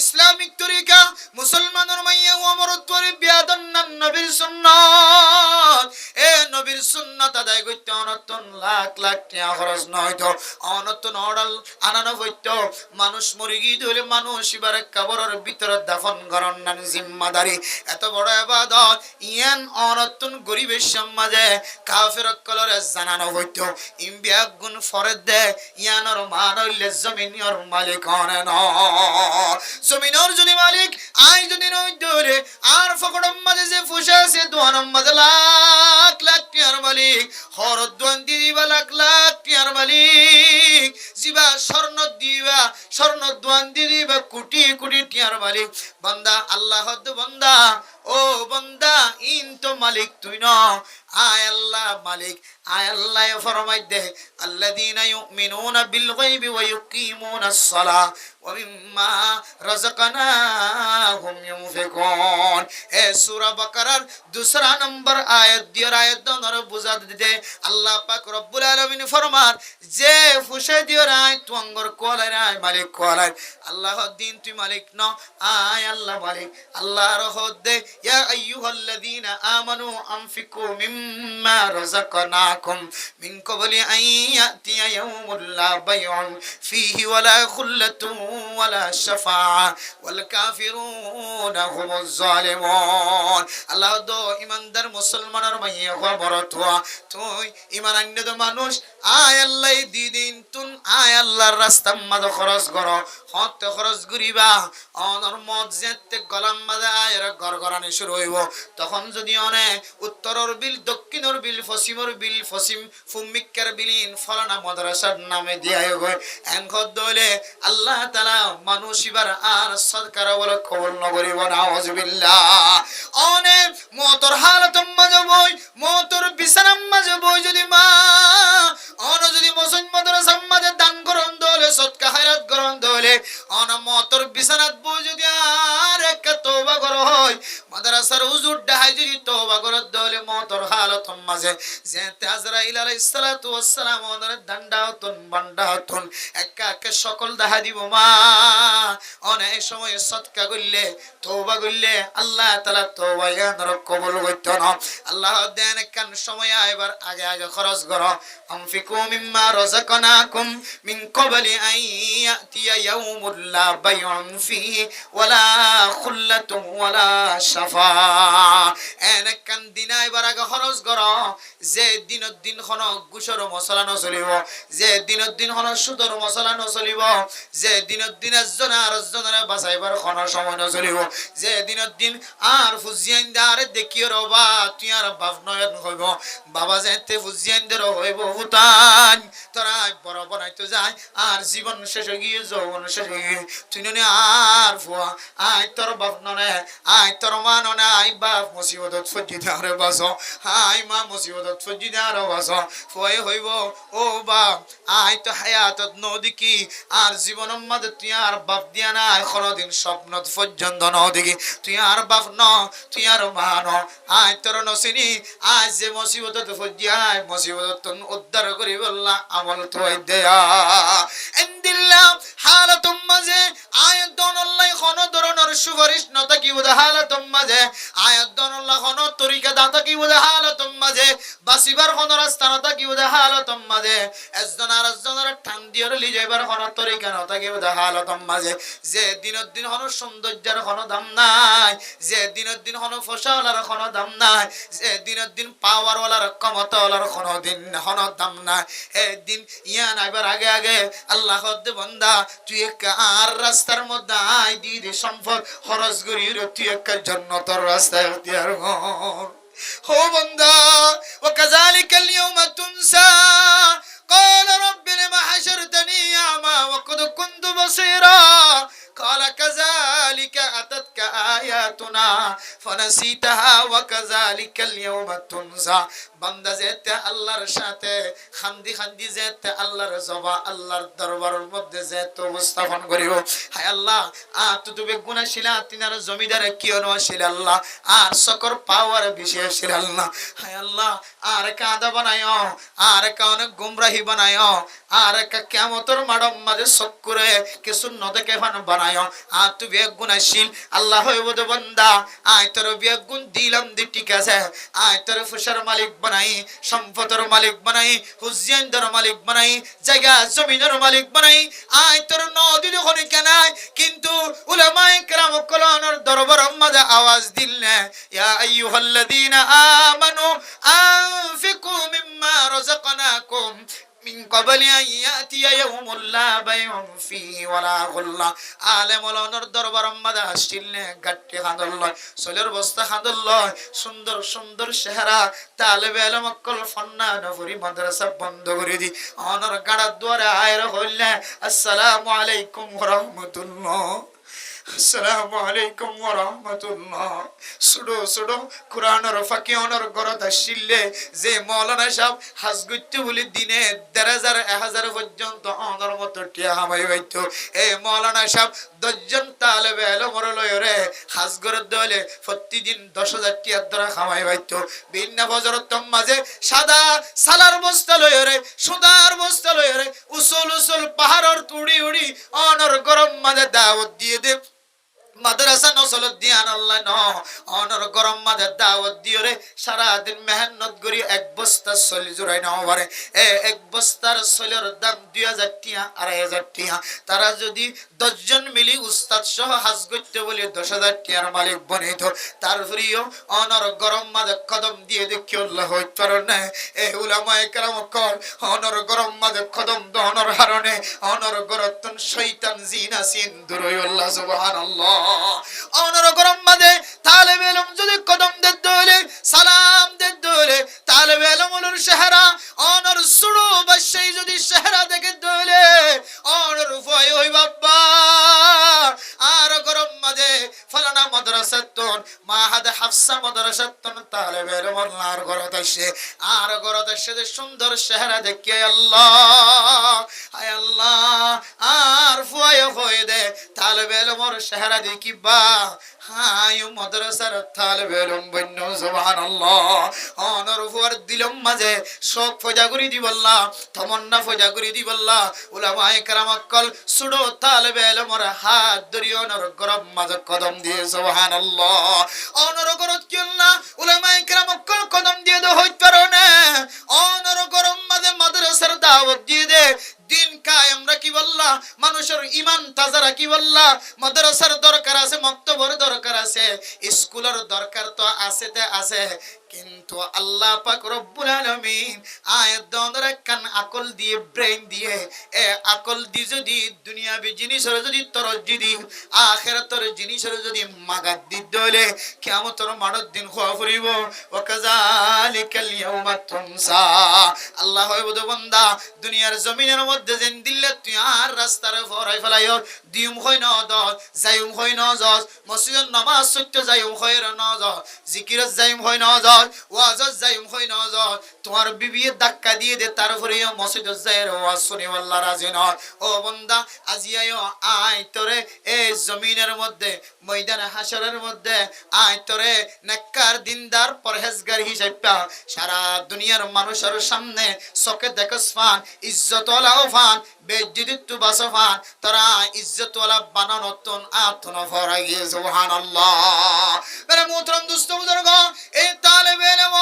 ইসলামিক তরিকা মুসলমানের মাইয়া অমরত্বরে বিয়াদন নবীর সুন্নাত এ নবীর সুন্নাত আদায় করতে অনতন লাখ লাখ টাকা খরচ নয়তো অনতন অডাল আনানো হইতো মানুষ মরে গিয়ে ধরে মানুষ এবারে কবরের ভিতরে দাফন করার নান জিম্মাদারি এত বড় ইবাদত ইয়ান অনতন গরিবের সমাজে কাফের কলরে জানানো হইতো ইম্বিয়া গুণ ফরদ দে ইয়ানর মান হইলে জমিনের মালিক হনে ন জমিনের যদি মালিক আই যদি নই ধরে আর ফকড়ম মাঝে যে ফুসে আছে দোয়ানম মাঝে লাখ লাখ টিয়ার মালিক হরদ দোয়ান দিবা লাখ লাখ টিয়ার মালিক জিবা স্বর্ণ দিবা স্বর্ণ দোয়ান দিবা কোটি কোটি টিয়ার মালিক বান্দা আল্লাহ বান্দা ও বান্দা ইন তো মালিক তুই ন আয় আল্লাহ মালিক আয় আল্লাহ ফরমাই দে আল্লাযীনা ইউমিনুনা বিল গায়বি ওয়া ইউকিমুনাস সালাহ ওয়া মিম্মা রাযাকনাহুম ইউনফিকুন এ সূরা বাকারার दूसरा নম্বর আয়াত দিয়ে আয়াত দনর বুঝা দিতে আল্লাহ পাক রব্বুল আলামিন ফরমান যে ফুসে দিয়ে রায় তুঙ্গর কোলায় রায় মালিক কোলায় আল্লাহ দিন তুই মালিক ন আয় আল্লাহ মালিক আল্লাহর হদ দে ইয়া আইয়ুহাল্লাযীনা আমানু আনফিকু মিম্মা রাযাকনাক خلقناكم من قبل أن يأتي يوم لا بيع فيه ولا خلة ولا شفاعة والكافرون هم الظالمون আল্লাহ দো ইমানদার মুসলমানের মাইয়া খবর তুই ইমান আনলে মানুষ আয় আল্লাহ দিদিন তুন আয় আল্লাহর রাস্তা মাঝ খরচ করো হতে খরচ করিবা অনর মত যেতে গলাম মাঝে আয়ের গড়গড়ানি শুরু হইব তখন যদি অনেক উত্তরের বিল দক্ষিণের বিল পশ্চিমের বিল পশ্চিম ফুমিক্কার বিলিন ফলানা মাদ্রাসার নামে দিয়া গয় এনখদ দলে আল্লাহ তাআলা মানুষ ইবার আর সদকার বলে কবুল ন করিব নাউজুবিল্লাহ অনেক মতর হালত মাঝে বই মতর বিছানার মাঝে বই যদি মা অন যদি মুসলিম মাদ্রাসার মাঝে দান করন দলে সদকা খায়রাত করন দলে অন মতর বিছানাত বই যদি আর এক তওবা কর হয় মাদ্রাসার হুজুর ডাহাই যদি তওবা করত দলে মতর হালত মাঝে যে আজরাইল আলাইহিস সালাতু ওয়াস সালাম ওনার দান্ডাওতন বান্ডাওতন একা একা সকল দেখা দিব মা অনেক সময় সদকা করলে তওবা করলে আল্লাহ তাআলা তওবা ইয়ানর কবুল করতে না আল্লাহ দেন কান সময় এবার আগে আগে খরচ করো আনফিকু মিম্মা রাযাকনাকুম মিন ক্বাবলি আন ইয়াতিয়া ইয়াউমুল লা বাইউন ফিহি ওয়ালা খুল্লাতুন ওয়ালা শাফাআ এন কান দিনা এবার আগে খরচ করো যে দিনের দিন খন গুসর মশলা নচলিব যে দিনের দিন খন সুদর মশলা নচলিব যে দিনের দিন একজন আর একজনের বাঁচাইবার খন সময় নচলিব যে দিনের দিন আর ফুজিয়ান দারে দেখিও রবা তুই আর বাপ নয়ন হইব বাবা যেতে ফুজিয়ান দের হইব হুতান তোরা বড় বানাইতে যায় আর জীবন শেষ হয়ে গিয়ে যৌবন শেষ হয়ে গিয়ে তুই নে আর ফুয়া আয় তোর বাপ ননে আয় তোর মা ননে আয় বাপ মুসিবতত ফজি দারে বাসো আয় মা মুসিবতত ফজি দারে বাসো ফুয়াই হইব ও বাপ আয় তো হায়াতত নদিকি আর জীবনের মাঝে তুই আর বাপ দিয়া নাই কোনদিন স্বপ্নত পর্যন্ত নদিকি তুই আর বাপ ন তুই আর মা ন আয় তোর নসিনি আজ যে মুসিবতত ফজি আয় মুসিবতত উদ্ধার করি বললা আমল তো দেয়া ইনদিল্লাহ হালাতুম মাঝে আয়াত দনল্লাই কোন ধরনের সুপারিশ নতা কি বুঝা হালাতুম মাঝে আয়াত দনল্লাহ কোন তরিকা দাতা কি বুঝা হালাতুম মাঝে বাসিবার কোন রাস্তা নতা কি বুঝা হালাতুম মাঝে একজন আর একজনের টান দিয়র লি যাইবার কোন তরিকা নতা কি বুঝা হালাতুম মাঝে যে দিনের দিন কোন সৌন্দর্যের কোন দাম নাই যে দিনের দিন কোন ফসলের কোন দাম নাই যে দিনের দিন পাওয়ার ওয়ালার ক্ষমতাওয়ালার কোন দিন কোন দাম নাই এই দিন ইয়া নাইবার আগে আগে আল্লাহ দে বান্দা তুই এক আর রাস্তার মধ্যে আই দি সম্পদ খরচ করি তুই এক জান্নাতের রাস্তায় এখতিয়ার কর হো বান্দা وكذلك اليوم تنسى قال رب لما حشرتني أعمى وقد كنت بصيرا قال كذلك أتتك آياتنا فنسيتها وكذلك اليوم تنسى বান্দা যেতে আল্লাহর সাথে খান্দি খান্দি যেতে আল্লাহর জবা আল্লাহর দরবারের মধ্যে যেতে উপস্থাপন করিব হায় আল্লাহ তুমি গুনাহশীলা তিনার জমিদারে কি অনুশীল আল্লাহ আর সকর পাওয়ার বিশেষ আল্লাহ হায় আল্লাহ আর কাদা বানায়ো আর কানে গুমরাহি বানায়ো আর কিয়ামতের মাডম মাঝে সকরে কিছু নদকে ফান বানায়ো তুমি গুনাহশীল আল্লাহ হইব দে বান্দা আয় তোর বিগুন দিলাম দি ঠিক আছে আয় তোর ফুসার মালিক বানাই সম্পদের মালিক বানাই হুজিয়ানদের মালিক বানাই জায়গা জমিনের মালিক বানাই আয় তোর নদী যখন কেনাই কিন্তু উলামায়ে কেরাম কলনের দরবার মাঝে আওয়াজ দিলে ইয়া আইয়ুহাল্লাযীনা আমানু আনফিকু মিম্মা রাযাকনাকুম من قبل أن يأتي يوم لا بيع فيه ولا خلة عالم الأنور দরবার মাঝে আসলে গাট্টি খাদল্লয় সোলের বস্তা খাদল্লয় সুন্দর সুন্দর চেহারা তালেবে ইলম কল ফন্না নফরি মাদ্রাসা বন্ধ করে দি অনর গাড়া দুয়ারে আয়র হইলে আসসালামু আলাইকুম ওয়া রাহমাতুল্লাহ আসসালামু আলাইকুম ওয়া রাহমাতুল্লাহ সুডো সুডো কুরআনের ফাকিয়নের গরদ আসিলে যে মাওলানা সাহেব হাজগুত্তি বলি দিনে 1000 পর্যন্ত অনর মত টিয়া হামাই হইতো এই মাওলানা সাহেব 10 জন তালেবে ইলমর লয়রে হাজগর দলে প্রতিদিন 10000 টিয়া ধরে খামাই হইতো বিনা বজরত মাঝে সাদা সালার বস্তা লয়রে সুদার বস্তা লয়রে উসুল উসুল পাহাড়র তুড়ি উড়ি অনর গরম মাঝে দাওয়াত দিয়ে দে মাদ্রাসা নসলত দিয়ান আল্লাহ ন অনর গরম মাদের দাওয়াত দিওরে সারা দিন মেহনত করি এক বস্তা সলি জোড়াই নাও পারে এক বস্তার সলের দাম 2000 টিয়া 2500 টিয়া তারা যদি 10 জন মিলি উস্তাদ সহ হাজ করতে বলে 10,000 টিয়ার মালিক বনিত তারপরেও অনর গরম মাদে কদম দিয়ে দেখি আল্লাহ হইতে পারে না এ উলামায়ে কেরাম কল অনর গরম মাদে কদম দহনর হারণে অনর গরতন শয়তান জিনা সিন দুরই আল্লাহ সুবহানাল্লাহ অনর গরম মাদে তালেবে ইলম যদি কদম দে দলে সালাম দে দলে তালেবে ইলমুর চেহারা অনর সুড়ো বাসাই যদি চেহারা দেখে দলে অনর ভয় হই বাবা আর গরম মাদে ফলানা মাদ্রাসাতুন মাহাদ হাফসা মাদ্রাসাতুন তালেবে ইলমুর লার গরত আসে আর গরত আসে সুন্দর চেহারা দেখে আল্লাহ আয় আল্লাহ আর ভয় হই দে তালেবে ইলমুর চেহারা দেখি বা হায় মাদ্রাসার তালেবে ইলম বন্য সুবহানাল্লাহ অনর উপর দিলম মাঝে শোক ফজা করি দিবল্লাহ তমন্না ফজা করি দিবল্লাহ উলামায়ে কেরাম কল সুড়ো তালেবে ইলমর হাত ধরি অনর গরম মাঝে কদম দিয়ে সুবহানাল্লাহ অনর গরত কিল্লা উলামায়ে কেরাম কল কদম দিয়ে দে হইতে পারো না অনর গরম মাঝে মাদ্রাসার দাওয়াত দিয়ে দে দিন কায়েম রাখি বল্লা মানুষের ঈমান তাজা রাখি বল্লা মাদ্রাসার দরকার আছে মক্তবর দরকার আছে স্কুলের দরকার তো আছে তে আছে কিন্তু আল্লাহ পাক রব্বুল আলামিন আয়াত দন্দরে কান আকল দিয়ে ব্রেন দিয়ে এ আকল দি যদি দুনিয়াবি জিনিসের যদি তরজ্জি দি আখিরাতের জিনিসের যদি মাগাত দি দলে কিয়ামতের মানর দিন খোয়া ফুরিব ওয়া কাযালিকাল ইয়াউমা তুনসা আল্লাহ হইবদ বান্দা দুনিয়ার জমিনের মধ্যে যেন দিলে তুই আর রাস্তার ফরাই ফেলাইও দিম হই না দ যাইম হই না যস মসজিদের নামাজ সত্য যাইম হই না য জিকিরত যাইম হই না য ওয়াজত যাইম হই না য তোমার বিবি ধাক্কা দিয়ে দে তারপরে মসজিদে যাইর ওয়াজ শুনি আল্লাহ রাজি নয় ও বান্দা আজিয়াও আয় তোরে এই জমিনের মধ্যে ময়দানে হাশরের মধ্যে আয় তোরে নেককার দিনদার পরহেজগার হিসাবে সারা দুনিয়ার মানুষের সামনে চোখে দেখস ফান ইজ্জতওয়ালা ফান বেজ্জিত বাসফান তারা ইজ্জতওয়ালা বানানোতন আতন ফরা গিয়ে সুবহানাল্লাহ মেরে মোহতরম দোস্ত বুজুর্গ এই তালেবে ইলম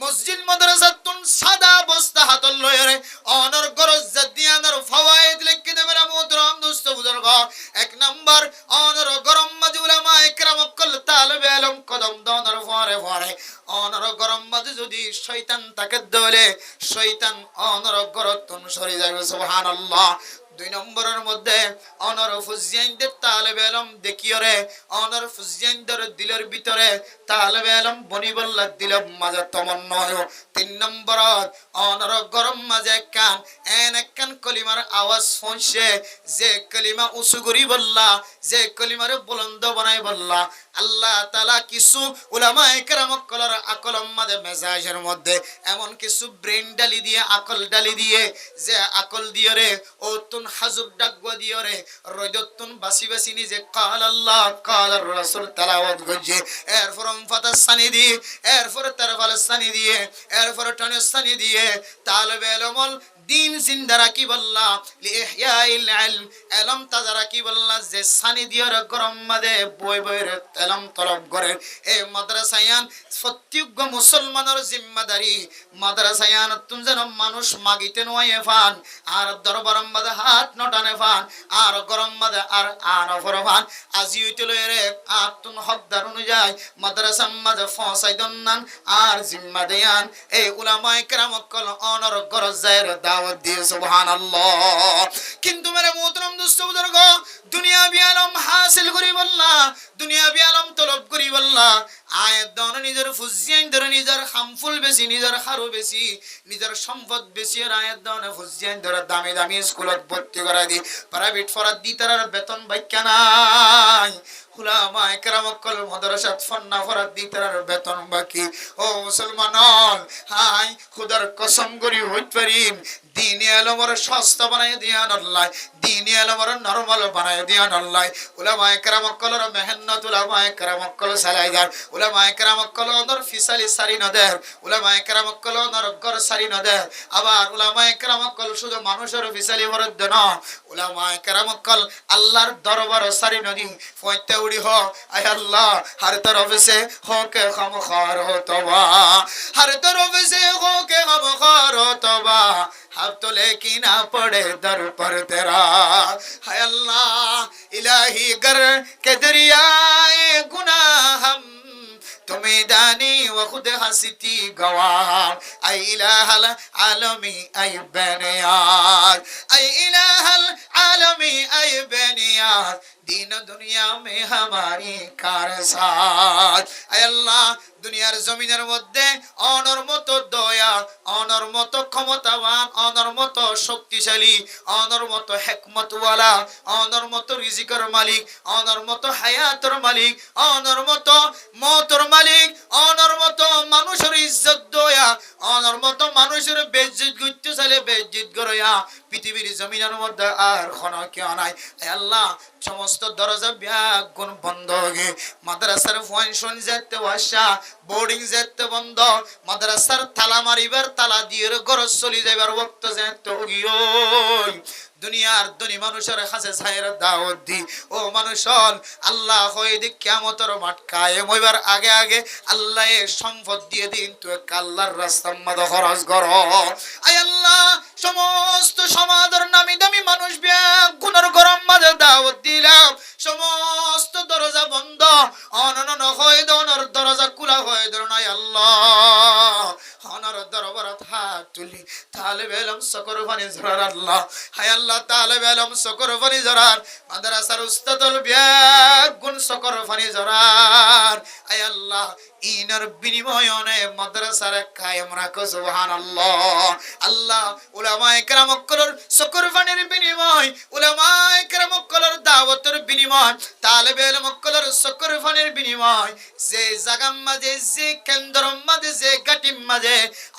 মসজিদ মাদ্রাসাতুন সাদা বস্তা হাতল লয়রে অনর গরজ জাদিয়ানর ফওয়াইদ লিখে দে মেরে মোহতরম দোস্ত বুজুর্গ এক নাম্বার অনর গরম মাঝে উলামায়ে কেরাম কল তালেবে ইলম কদম দনর ফরে ফরে অনর গরম মাঝে যদি শয়তান তাকে দলে শয়তান অনর গরতন সরে যাবে সুবহানাল্লাহ 2 নম্বরের মধ্যে অনর ফুজিয়ানদের তালেবে ইলম দেখিয়রে অনর ফুজিয়ানদের দিলের ভিতরে তালেবে ইলম বনি বল্লা দিল মাঝে তমন্না 3 নম্বর অনর গরম মাঝে কান কান কলিমার আওয়াজ শুনছে যে কলিমা উঁচু করি বললা যে কলিমার বুলন্দ বানাই বললা আল্লাহ তাআলা কিছু উলামায়ে কেরাম কলর আকল মাঝে মেজাজের মধ্যে এমন কিছু ব্রেন ডালি দিয়ে আকল ডালি দিয়ে যে আকল দিয়ে রে ও তুন হাজুব ডাকবা দিয়ে রে রজতুন বাসি বাসি নিজে কাল আল্লাহ কাল রাসূল তেলাওয়াত করছে এরপর ফাতাসানি দিয়ে এরপর তারফালসানি দিয়ে এরপর টানসানি দিয়ে তালেবে ইলমল দিন জিন্দা রাখি বল্লা লিইহয়াইল ইলম ইলম তাজা রাখি বল্লা যে সানি দিয়র গরম মাদে বই বইর ইলম তলব করে এই মাদ্রাসায়ান প্রত্যেক মুসলমানের জিম্মাদারি মাদ্রাসায়ান তুমি যেন মানুষ মাগিতে নয় ফান আর দরবার মাদে হাত নটানে ফান আর গরম মাদে আর ফরফান আজি হইতলে রে আতুন হকদার অনুযায়ী মাদ্রাসা মাদে ফসাই দন্নান আর জিম্মা দেয়ান এই উলামায়ে কেরাম কল অনর গরজ জায়ের দাওয়াত দিয়ে সুবহানাল্লাহ কিন্তু মেরে মোহতরম দোস্ত বুজুর্গ দুনিয়াবি ইলম হাসিল করি বললা দুনিয়াবি ইলম তলব করি বললা আয়াত দন নিজের ফুজিয়ান ধরে নিজের হামফুল বেশি নিজের হারু বেশি নিজের সম্পদ বেশি আয়াত দন ফুজিয়ান ধরে দামি দামি স্কুলত ভর্তি করা দি প্রাইভেট ফরাদ দি তার বেতন বাইকা নাই উলামায়ে কেরাম কল মাদ্রাসাত ফন্না ফরাদ দি তার বেতন বাকি ও মুসলমান হাই খোদার কসম করি হইত পারিন দিনে এলমর সস্তা বানাই দিয়ান আল্লাহ, দিনে এলমর নরমাল বানাই দিয়ান আল্লাহ। উলামায়ে কেরাম কলর মেহনত, উলামায়ে কেরাম কল সালাই দার, উলামায়ে কেরাম কল নর ফিসালি সারি নদের, উলামায়ে কেরাম কল নর গর সারি নদের। আবার উলামায়ে কেরাম কল শুধু মানুষের ফিসালি বরদ না, উলামায়ে কেরাম কল আল্লাহর দরবার সারি নদী ফয়তে উড়ি হ। আয় আল্লাহ हर तरफ से होके गमखार हो तौबा, हर तरफ से होके गमखार हो तौबा, अब तो लेकिन आ पड़े दर पर तेरा। हाय अल्लाह इलाही गर के दरियाए गुनाह हम तुम्हें दानी व खुद हंसती गवाह। ऐ इलाहल आलमी ऐ बेनियाज, ऐ इलाहल आलमी ऐ बेनियाज, दीन दुनिया में हमारी कार साथ। ऐ अल्लाह দুনিয়ার জমিনের মধ্যে অনর মতো দয়া, অনর মতো ক্ষমতাবান, অনর মতো শক্তিশালী, অনর মতো হিকমতওয়ালা, অনর মতো রিজিকের মালিক, অনর মতো হায়াতের মালিক, অনর মতো মওতের মালিক, অনর মতো মানুষের ইজ্জত দয়া, অনর মতো মানুষের বেইজ্জত করতে চাইলে বেইজ্জত করিয়া পৃথিবীর জমিনের মধ্যে আর কোনো কেউ নাই। হে আল্লাহ সমস্ত দরজা ব্যাগুন বন্ধ হয়ে, মাদ্রাসার ফাংশন যেতে ওয়াসা, বোর্ডিং যেতে বন্ধ, মাদ্রাসার তালা মারিবার তালা দিয়ে ঘর চলি যাইবার ওয়াক্ত যেতে গিয়ে দুনিয়ার ধনী মানুষের কাছে ছায়ের দাওয়াত দি। ও মানুষল আল্লাহ হয়ে দি কিয়ামতের মাঠ কায়েম হইবার আগে আগে আল্লাহ এ সম্পদ দিয়ে দিন তুই আল্লাহর রাস্তার মধ্যে খরচ কর। আয় আল্লাহ সমস্ত সমাজের নামি দামি মানুষ গুণের গরম মাঝে দাওয়াত দিলাম, সমস্ত দরজা বন্ধ, অনন হয়ে দনর দরজা খোলা হয়ে দর নাই আল্লাহ অনর দরবার হাত তুলি তালেব ইলম সকর ফানি জরার আল্লাহ। হায় আল্লাহ তালেব ইলম সকর ফানি জরার, মাদ্রাসার উস্তাদুল ব্যাগুন সকর ফানি জরার। আয় আল্লাহ ইনার বিনিময়নে মাদ্রাসার কায়েম রাখো সুবহানাল্লাহ। আল্লাহ উলামায়ে কেরাম কলর সকর ফানির বিনিময়, উলামায়ে কেরাম কলর দাওয়াতের বিনিময়, তালেব ইলম কলর সকর ফানির বিনিময়, যে জাগাম মাঝে যে কেন্দ্র মাঝে যে গাটিম মাঝে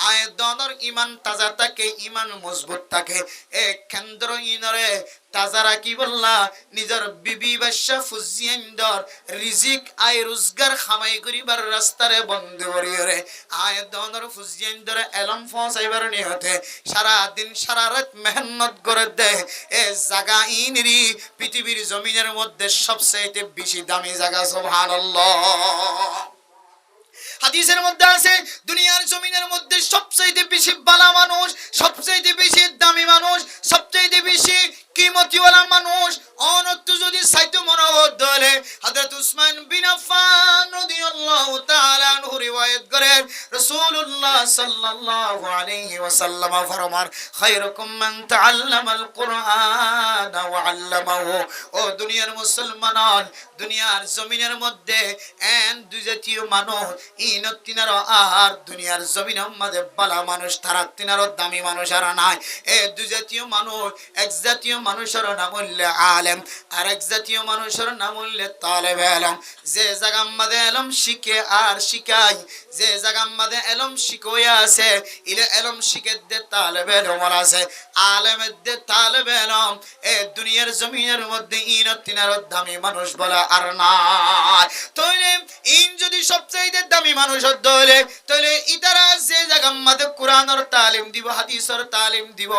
আয় দনর ইমান তাজা থাকে, ইমান মজবুত থাকে, এ কেন্দ্র ইনরে তাজারা কি বললা নিজের বিবি বাদশা ফুজিয়ান্দর রিজিক আয় রোজগার খামাই করিবার রাস্তারে বন্ধ করিরে আয় দনর ফুজিয়ান্দর এলম পৌঁছাইবার নিয়তে সারা দিন সারা রাত মেহনত করে দে। এ জায়গা ইনরি পৃথিবীর জমিনের মধ্যে সবচেয়ে বেশি দামি জায়গা সুবহানাল্লাহ। হাদিসের মধ্যে আছে দুনিয়ার জমিনের মধ্যে সবচেয়ে বেশি বালা মানুষ, সবচেয়ে বেশি দামি মানুষ, সবচেয়ে বেশি কিমতিওয়ালা মানুষ অনত্য যদি সাইতো মনোহর দলে হযরত উসমান বিন আফফান রাদিয়াল্লাহু তাআলা আনহু রিওয়ায়াত করেন রাসূলুল্লাহ সাল্লাল্লাহু আলাইহি ওয়াসাল্লাম ফরমান খায়রুকুম মান তাআল্লামাল কুরআন ওয়া আল্লামাহু। ও দুনিয়ার মুসলমান, দুনিয়ার জমিনের মধ্যে এন দুই জাতীয় মানুষ ইনতিনার আর দুনিয়ার জমিনের মধ্যে বালা মানুষ তারা তিনার দামি মানুষ আর নাই। এ দুই জাতীয় মানুষ, এক জাতীয় মানুষের নাম হইল আলেম আর এক জাতীয় মানুষের নাম হইল তালেব ইলম। যে জায়গার মধ্যে ইলম শিখে আর শিখায়, যে জায়গার মধ্যে ইলম শিখোয়া আছে ইলে ইলম শিখে দে তালেব ইলম আছে, আলেমের দে তালেব ইলম। এ দুনিয়ার জমিনের মধ্যে ইনতিনার দামি মানুষ বলা আর নাই। তাইলে ইন যদি সবচেয়ে দামি মানুষ হইলে তাহলে ইতারা যে জায়গার মধ্যে কোরআনের তালিম দিব, হাদিসের তালিম দিব,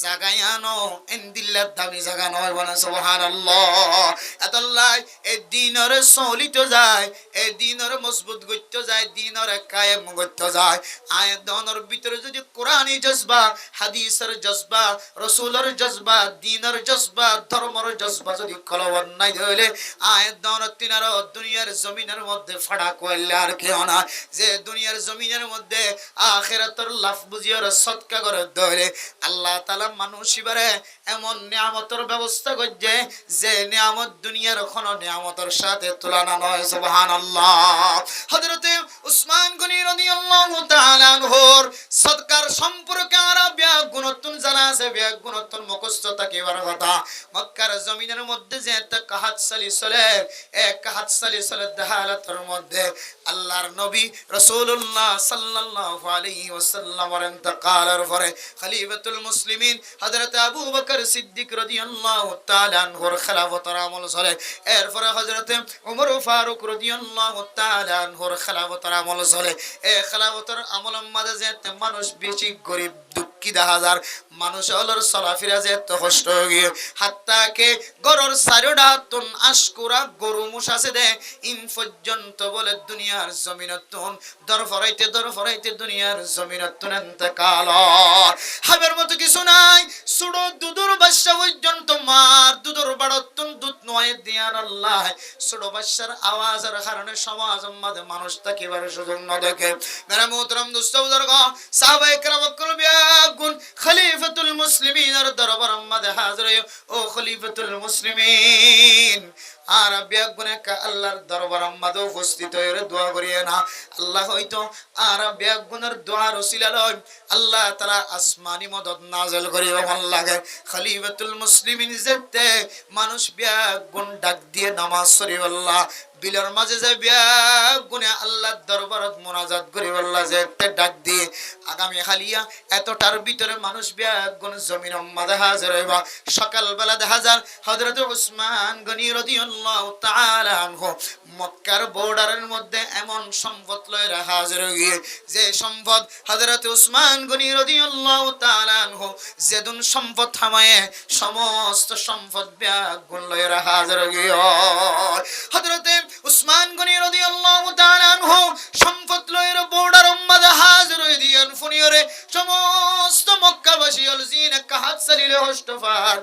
জায়গায় আনো ইনদিল্লাহ দামি জায়গা নয় বলে সুবহানাল্লাহ। এতলাই এই দিনের চলিত যায়, এই দিনের মজবুত গইতে যায়, দিনের কায়েম গইতে যায়। আয়াতনের ভিতরে যদি কোরআনী জজবা, হাদিসের জজবা, রাসূলের জজবা, দিনের জজবা, ধর্মের জজবা যদি কলবন নাই হইলে আয়াতনের তিনার দুনিয়ার জমিনের মধ্যে ফাড়া কইলে আর কেউ না। যে দুনিয়ার জমিনের মধ্যে আখিরাতের লাভ বুঝিয়ার সদকা করে ধরে আল্লাহ তাআলা মানুষ ইবারে এমন নিয়ামতের ব্যবস্থা করছে যে নিয়ামত দুনিয়ার কোনো নিয়ামতের সাথে তুলনা নয় সুবহানাল্লাহ। হযরতে উসমান গনি রাদিয়াল্লাহু তাআলা আনহুর সদকার সম্পর্কে আরবিয়া গুণত্বন জানা আছে, ব্যাগ গুণত্বন মুখস্থ থাকিবার কথা। মক্কার জমিনের মধ্যে যে একটা কাহাত সালি চলে, এক কাহাত সালি চলে দেহালাতের মধ্যে আল্লাহর নবী রাসূলুল্লাহ সাল্লাল্লাহু আলাইহি ওয়াসাল্লামের ইন্তেকালের পরে খলিফাতুল মুসলিমিন হযরত আবু বকর সিদ্দিক রাদিয়াল্লাহু তাআলা আনহুর খেলাফতের আমল চলে। এরপরে হযরত ওমর ফারুক রাদিয়াল্লাহু তাআলা আনহুর খেলাফতের আমল চলে। এই খেলাফতের আমলের মাঝে যে মানুষ বেশি গরিব দুঃখী দেখা যার মানুষ হলোর চলাফেরা যে এত কষ্ট হয়ে গিয়ে হাত্তাকে গরুর চারিটা তুন আশকুরা গরু মুসাছে দে ইন পর্যন্ত বলে দুনিয়ার জমিনতুন দর ফরাইতে দুনিয়ার জমিনতুন ইন্তেকাল। হাবের মতো কিছু নাই, সুড়ো দুদুর বাদশা পর্যন্ত মার দুদুর বাড়তুন দুধ নয় দিয়ান আল্লাহ সুড়ো বাদশার আওয়াজের কারণে সমাজের মাঝে মানুষ থাকিবার সুযোগ না দেখে। মেরা মোহতরম দোস্ত বুজুর্গ সাহাবায়ে কেরাম গুণ খলিফাতুল মুসলিমিনের দরবারের মাঝে হাজির ও খলিফাতুল মুসলিমিন আর ব্যাগুনে কা আল্লাহর দরবারের মাঝে উপস্থিত হয়ে দোয়া করিয়ে না। আল্লাহ হয়তো আর ব্যাগুনের দোয়ার ওসিলা লয় আল্লাহ তাআলা আসমানি মদদ নাযিল করিবে। ভালো লাগে খলিফাতুল মুসলিমিন যেতে মানুষ ব্যাগুন ডাক দিয়ে নামাজ পড়িবে, আল্লাহ বিলের মাঝে যে ব্যাগুনে আল্লাহর দরবারত মুনাজাত করিবে, আল্লাহ যেতে ডাক দিয়ে আগামী হালিয়া এতটার ভিতরে মানুষ ব্যাগুন জমিনের মাঝে হাজির হইবা। সকালবেলা দেখা যায় হযরত উসমান গনি রাদিয়াল্লাহু তাআলা আনহু মক্কার বর্ডারের মধ্যে এমন সম্পদ লয়ে হাজির হয়ে যে সম্পদ হযরত উসমান গনি রাদিয়াল্লাহু তাআলা আনহু যেদিন সম্পদ থামায়ে সমস্ত সম্পদ ব্যাগুন লয়ে হাজির হয়ে হযরত উসমান গনি রাদিয়াল্লাহু তাআলা আনহু সম্পদ লয়ে বর্ডারের মাঝে হাজির হয়ে দিয়েন ফুনিয়রে সমস্ত মক্কাবাসী অলজিন কাহাত সালিলে হস্তফার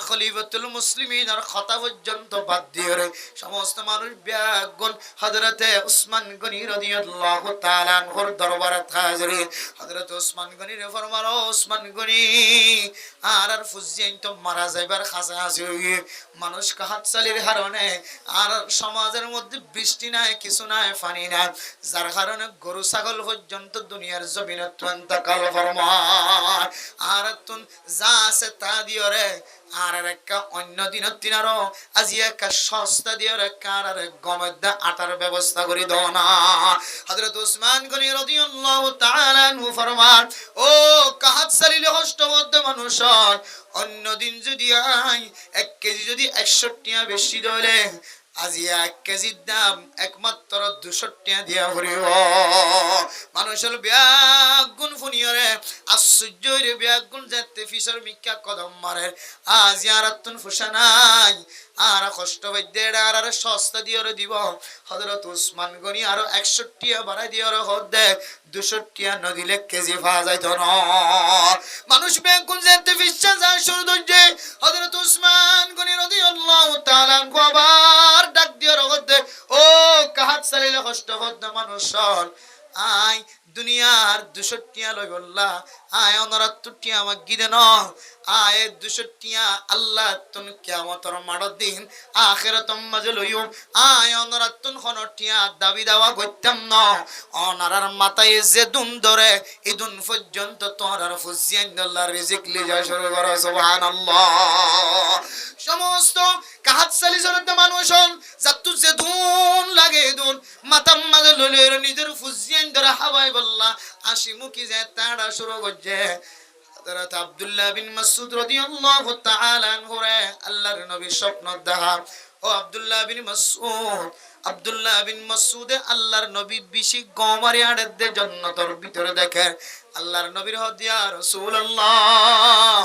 খলিফাতুল মুসলিমিন আর খতা পর্যন্ত বাদ দিয়ে সমস্ত মানুষ ব্যাগুন হযরতে উসমান গনি রাদিয়াল্লাহু তাআলা আনহুর দরবারে হাজির। হযরত উসমান গনি রে ফরমানো উসমান গনি আর ফুজিয়াইন তো মারা যাইবার খাসা আছে মানুষ কাহাত সালির কারণে আর সমাজের মধ্যে বৃষ্টি নাই, কিছু নাই, পানি নাই, যার কারণে গরু ছাগল পর্যন্ত দুনিয়ার জমিনে ইন্তেকাল ফরমায়। আর তুন যা আছে তা দিও রে আর একটা অন্য দিন তিনারও আজি একটা সস্তা দিয়ে রেখা আর গমের দা আটার ব্যবস্থা করে দাও না। হযরত উসমান গনি রাদিয়াল্লাহু তাআলা আনহু ফরমান ও কাহাত সালিলে হষ্টবদ্ধ মানুষ অন্য দিন যদি আই 1 কেজি যদি 100 টাকা বেশি দলে আজি 1 কেজির দাম একমাত্র 200 টাকা দিয়া ভরিব। মানুষের ব্যাগুন ফুনিয়রে আশ্চর্যের ব্যাগুন যেতে ফিসর মিকা কদম মারে আজ আর তুন ফুসা নাই আর কষ্ট বৈদ্যের আর সস্তা দিয়ে দিব। হযরত উসমান গনি আরো 100 টাকা বাড়াই দিয়ে হদে 200 টাকা নদিলে কেজি পাওয়া যাইতো না। মানুষ ব্যাগুন যেতে ফিসা যায় সৌন্দর্যে হযরত উসমান গনি রাদিয়াল্লাহু তাআলা আবার ডাক দিয়ে হদে ও কাহাত সালিলে কষ্ট হদ মানুষ আই দুনিয়ার 200 টাকা লই বললা আয় 69 টাকা আমাক গিদে ন আয় 200 টাকা আল্লাহ তুন কিয়ামতের মাড় দিন আখিরাতম মাঝে লইও আয় 69 খন টাকা দাবি দাওয়া করতাম ন অনারার মাথায় যে দুন ধরে ইদুন পর্যন্ত তোরার ফুজিয়ান আল্লাহর রিজিক লিজা শুরু করো সুবহানাল্লাহ। সমস্ত কাহাত সালি জনতে মানুষ যাতু যে দুন লাগে দুন মাথার মাঝে লইলের নিজের ফুজিয়ান ধরে হাওয়ায় বললা আসি মুখি যে তাড়া শুরু করছে। হযরত আব্দুল্লাহ বিন মাসউদ রাদিয়াল্লাহু তাআলা আনহু আল্লাহর নবী স্বপ্ন দেখা ও আব্দুল্লাহ বিন মাসউদ আল্লাহর নবী বিশি গমারে আড়ে জান্নাতের ভিতরে দেখে আল্লাহর নবীর হদিয়া রাসূলুল্লাহ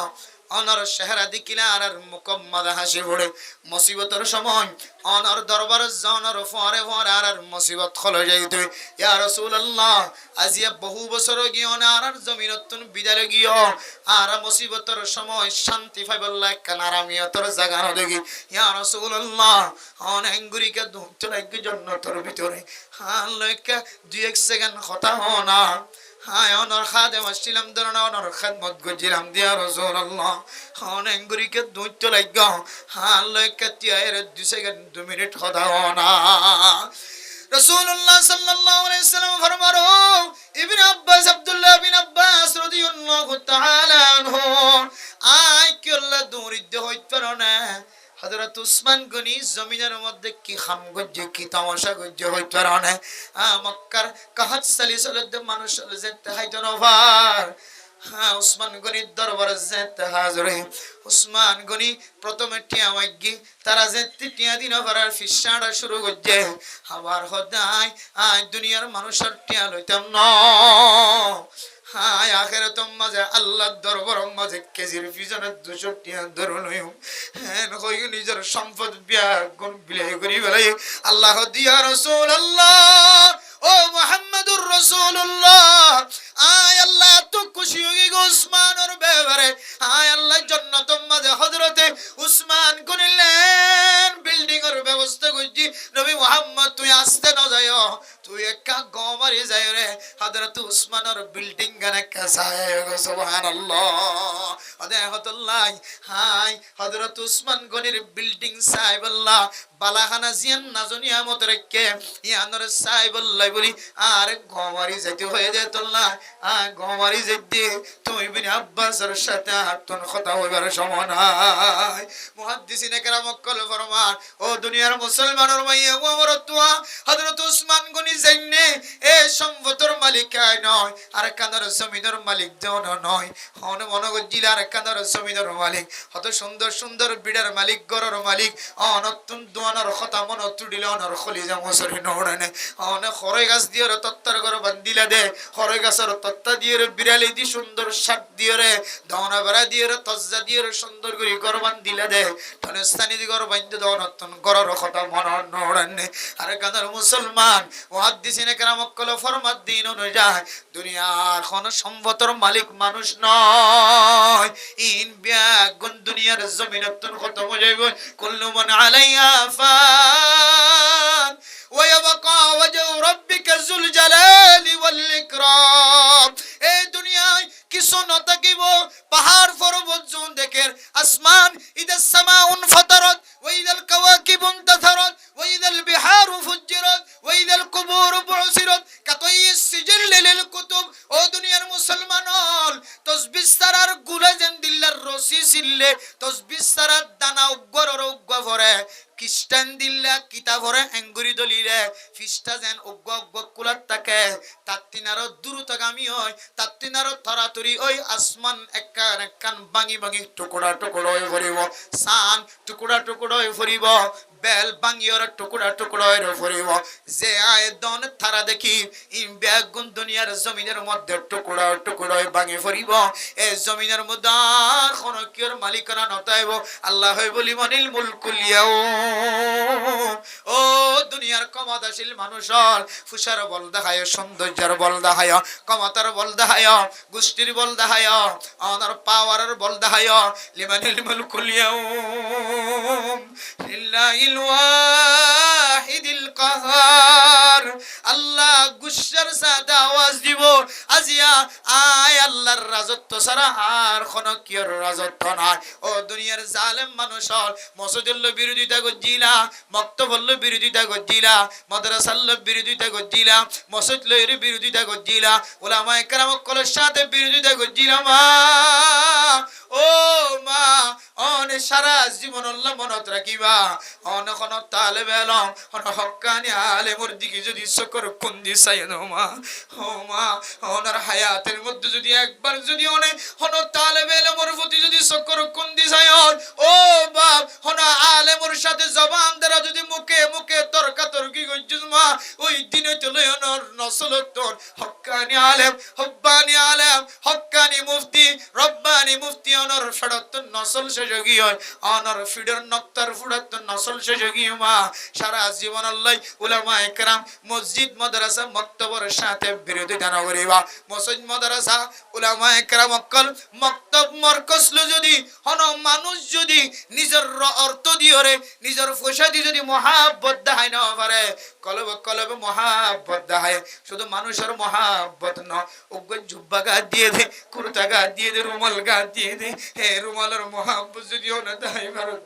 অনর চেহারা দেখিলে আর মুকম্মদ হাসি পড়ে মুসিবতের সময় অনর দরবার জানার পরে পরে আর মুসিবত খলে যাইতে ইয়া রাসূলুল্লাহ আজিয়া বহু বছর গিয়ে আর জমিনতুন বিদায় গিয়ে আর মুসিবতের সময় শান্তি পাইবল্লাহ কান আরামিয়তর জায়গা না দেখি ইয়া রাসূলুল্লাহ অনেক গুরিকে দুঃখ লাগে জান্নাতের ভিতরে হাল লেখা 2 সেকেন্ড কথা না হায় অনর খাদেম আসছিলাম ধরনা অনর খেদমত গজিলাম দিয়া রাসূলুল্লাহ অনেক গুরিকে দুইতে লাগা হাল লেখা তিয়ার 2 সেকেন্ড 2 মিনিট কথা না। রাসূলুল্লাহ সাল্লাল্লাহু আলাইহি ওয়াসাল্লাম ফরমানো ইবনে আব্বাস আব্দুল্লাহ বিন আব্বাস রাদিয়াল্লাহু তাআলা আনহু হযরত উসমান গনি জমিনের মধ্যে কি খাম গজ্জে কি তামাশা গজ্জে হইতো রানে মক্কার কাহাত সালিসলদ মানুষ যেতে হাইতো নভার হ্যাঁ উসমান গনির দরবারে যেতে হাজরে উসমান গনি প্রথমে টিয়া মাইগি তারা যেতে টিয়া দিন করার ফিসাড়া শুরু করছে আবার হদায় আয় দুনিয়ার মানুষের টিয়া লইতাম না হায় আখিরাতের মাঝে আল্লাহর দরবারের মাঝে কেজির পিছনে 200 টিয়া ধরুন হ্যাঁ কই নিজের সম্পদ বিয়া গুণ বিলাই করি বেলাই আল্লাহ দিয়া রাসূলুল্লাহ ও মুহাম্মদুর রাসূলুল্লাহ আয় আল্লাহ তো খুশি হয়ে গো উসমানের ব্যাপারে আয় আল্লাহ জান্নাতের মাঝে হযরতে উসমান করিলেন বিল্ডিং এর ব্যবস্থা করছি নবী মুহাম্মদ তুই আসতে না যাও তুই একা গমারি যাই রে হযরত উসমানের বিল্ডিং গানে কাসায় সুবহানাল্লাহ আদাহতুল্লাহ হাই হযরত উসমান গনির বিল্ডিং সাহেবুল্লাহ বালাখানা জিয়ান নাজনিয়া মত রেখে ইয়ানর সাহেবুল্লাহ বলি আর গমারি যাইতে হয়ে যেতল্লাহ গমারি যাইতে তুমি বিনি আব্বাসের সাথে হাতন কথা হইবার সময় নাই মুহাদ্দিসিনে কেরাম কল ফরমান ও দুনিয়ার মুসলমানের মাইয়া ওমর তুয়া হযরত উসমান গনি জাইনে এ সম্পদের মালিক নয় আর কানার জমিনের মালিক যেন নয় হন মনগর জেলার কানার জমিনের মালিক কত সুন্দর সুন্দর বিড়ার মালিক গরর মালিক অনতুন দোয়ানোর কথা মন তুডিল অনর খলিজা মসরি নড়নে অন খরই গাছ দিয়ে তত্তর ঘর বান্দিলা দে খরই গাছের তত্তা দিয়ে বিড়ালি দি সুন্দর শাক দিয়ে রে দওনা বেড়া দিয়ে তজ্জা দিয়ে সুন্দর করে ঘর বান্দিলা দে ধনস্থানি দি ঘর বান্ধে দনতুন গরর কথা মন নড়নে আর কানার মুসলমান মুহাদ্দিসিনে কেরাম কল ফরমাত দিন অনুযায়ী দুনিয়ার কোন সম্পদের মালিক মানুষ নয় ইন বিয়াগুন দুনিয়ার জমিনতুন খতম হয়ে যাবে কুল্লু মান আলাইহা ফান ওয়া ইয়াবকা ওয়াজহু রাব্বিকা যুল জালালি ওয়াল ইকরাম এই দুনিয়ায় কিছু না থাকিব পাহাড় পর্বত জুন দেখের আসমান ইদাস সামাউন ফাতারাত ওয়া ইদাল কাওয়াকিব ইনতাসারাত ওয়া ইদাল বিহারু ফুজ্জিরাত ওয়া ইদাল কুবুর বুসিরাত কাতাইস সিজিল লিল কুতুব ও দুনিয়ার মুসলমান হল তসবিহ সারার গুলা যেন দিল্লার রসি সিললে তসবিহ সারার দানা উগ্গরর উগ্গা ভরে খ্রিস্টান দিল্লা কিতাবরে এঙ্গুরি দলিরে ফিস্টা যেন উগ্গ উগ্গ কুলাত থাকে তাত্তিনারও দ্রুতগামী হয় তাত্তিনারও তরাতরি ওই আসমান একান একান ভাঙি ভাঙি টুকুরা টুকুরা হয়ে পড়িব সান টুকুরা টুকুরা হয়ে পড়িব বেল ভাঙিওর টুকুরা টুকুরা হয়ে পড়িব যে আয়দন তারা দেখি ইন বেগুন দুনিয়ার জমিনের মধ্যে টুকুরা টুকুরা হয়ে ভাঙি পড়িব এই জমিনের মধ্যে কোন কির মালিকানা নতাইব আল্লাহ বলি মনিল মুলকুল ইয়াউম ও দুনিয়ার ক্ষমতাশীল মানুষের ফুসার বল দেখায় সৌন্দর্যের বল দেখায় ক্ষমতার বল দেখায় গোষ্ঠীর বল দেখায় অনার পাওয়ারের বল দেখায় লিমানিল মুলকুল ইয়াউম লিল্লাহিল ওয়াহিদিল কাহার আল্লাহ গুসার সাথে আওয়াজ দিব আজিয়া আয় আল্লাহর রাজত্ব ছাড়া আর কোন কিয়র রাজত্ব নাই ও দুনিয়ার জালেম মানুষের মসজিদের বিরোধিতা করছিলা মক্তবল্ল বিরোধিতা করছিলা মাদ্রাসার বিরোধিতা করছিলা মসজিদের বিরোধিতা করছিলা উলামায়ে কেরাম কলের সাথে বিরোধিতা করছিলা মা ও মা অনে সারা জীবন আল্লাহ মনত রাখিবা অনে কোন তালেবে ইলম অন হক্কানি আলেমর দিকে যদি সকর কুন্দি চাইনো মা ও মা ওনার হায়াতের মধ্যে যদি একবার যদি অনে হন তালেবে ইলমের প্রতি যদি সকর কুন্দি চাই ও বাপ হন আলেমর সাথে জবান দ্বারা যদি মুখে মুখে তর্কাতর্কি করছিস মা ওই দিনে চলে অনর নসলতর হক্কানি আলেম হব্বানি আলেম হক্কানি মুফতি রব্বানি মুফতি অনর ফেরত নসল শেষগী হয় অনর ফিডর নক্তার ফুড়ত নসল শেষগী মা সারা জীবন আল্লাহ উলামায়ে কেরাম মসজিদ মাদ্রাসা মক্তবর সাথে বিরোধিতা না করিবা মসজিদ মাদ্রাসা উলামায়ে কেরাম অকল মক্তব মারকাজ যদি হন মানুষ যদি নিজের অর্থ দিয়রে নিজের পয়সা দিয়ে যদি মহাব্বত দেখায় না পারে কলবে কলবে মহাব্বত দেখায় শুধু মানুষের মহাব্বত ন ওগো জুব্বা গা দিয়ে দে কুর্তা গা দিয়ে দে রুমাল গা দিয়ে দে হে রুমালের মহাব্বত যদি ওনা দেখায় ভারত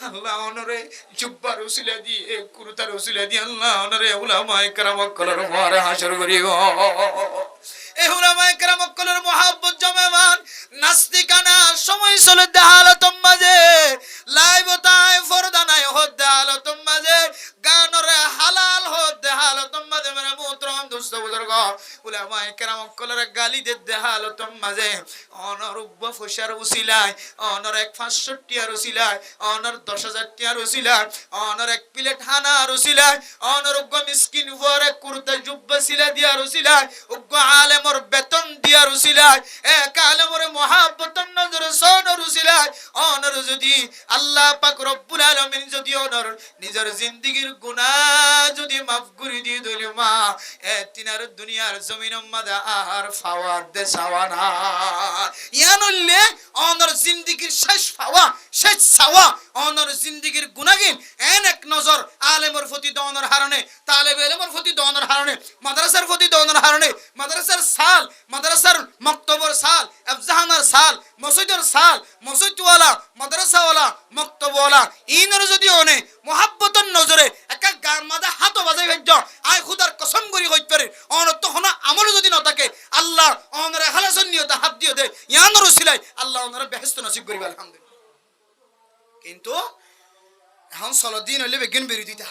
আল্লাহ অনরে জুব্বার উসিলা দিয়ে কুর্তার উসিলা দিয়ে আল্লাহ অনরে উলামায়ে কেরাম অকলের মারে হাসর করিব এই উলামায়ে কেরাম অকলের মহাব্বত জমেমান নাস্তিকানা সময় চলে দেহালতম মাঝে লাইব তাই কেরাম কলরে গালি দে দেহালতম মাঝে অনরুব্ব ফুসার উসিলায় অনর 1,500 টিয়ার উসিলায় অনর 10,000 টিয়ার উসিলায় অনর 1 প্লেট হানার উসিলায় অনরুব্ব মিসকিন উপরে কুর্তা জুব্বা সিলা দিয়ার উসিলায় উগ্গ আলেমর বেতন দিয়ার উসিলায় এক আলেমর মহাব্বতন নজর সোনর উসিলায় অনর যদি আল্লাহ পাক রব্বুল আলামিন যদি অনর নিজের জিন্দেগীর গুনাহ যদি মাফ করে দিয়ে দিল মা এ তিনার দুনিয়ার জমিনের মধ্যে আর ফাওয়ার দে সাওয়ানা ইয়ানুল্লে অনর জিন্দেগীর শেষ ফাওয়া শেষ সাওয়া অনর জিন্দেগীর গুনাহগিন এক নজর আলেমর প্রতি দনের হারণে তালেবে ইলমের প্রতি দনের হারণে মাদ্রাসার প্রতি দনের হারণে মাদ্রাসার সাল মাদ্রাসার মক্তবর সাল আফজাহানার সাল মসজিদের সাল মসজিদওয়ালা মাদ্রাসাওয়ালা মক্তবওয়ালা ইনর যদি অনে মোহাব্বতন নজরে একা গার মাদা হাত বাজাই হইজ আয় খুদার কসম করি হইত পারে অনত হনা আমল যদি না থাকে আল্লাহ অনরে হালাসন নিয়তে হাত দিয়ে দে ইয়ানর উসিলাই আল্লাহ অনরে বেহেশত নসিব করিবে আলহামদুলিল্লাহ কিন্তু এখন সলদিন হইলে বেগিন বিরোধিতা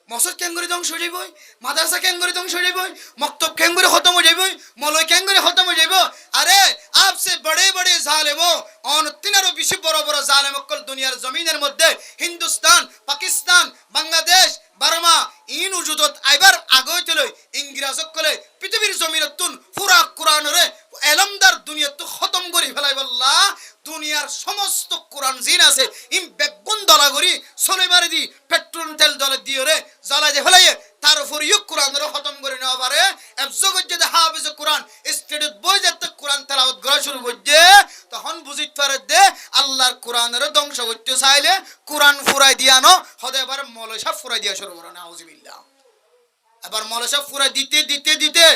মসজিদ কেন করে ধ্বংস হয়ে যাইব মাদ্রাসা কেন করে ধ্বংস হয়ে যাইব মক্তব কেন করে খতম হয়ে যাইব মলয় কেন করে খতম হয়ে যাইব আরে আপসে বড়ে বড়ে জালেম অন তিনারও বেশি বড় বড় জালেম অকল দুনিয়ার জমিনের মধ্যে হিন্দুস্তান পাকিস্তান বাংলাদেশ বার্মা ইন উজুদত আইবার আগই চলে ইংরেজ সকলে পৃথিবীর জমিনতুন পুরা কোরআনরে এলমদার দুনিয়া তো খতম করি ফেলাই বল্লা দুনিয়ার সমস্ত কোরআন জিন আছে ইম বেগুন দলা করি সলে মারি দি পেট্রোল তেল দলে দিয়ে রে জ্বালাই দে ফেলাই তার উপর ইউ কোরআনরে খতম করে নেওয়া পারে একজগত যদি হাফেজ কোরআন স্টেডিত বই যেতে কোরআন তেলাওয়াত করা শুরু করছে তখন বুঝিত পারে দে আল্লাহর কোরআনের ধ্বংস করতে চাইলে কোরআন ফুরাই দিয়ানো হদে এবার মলসা ফুরাই দিয়া শুরু করে নাউজুবিল্লাহ এবার মলসা ফুরাই দিতে দিতে দিতে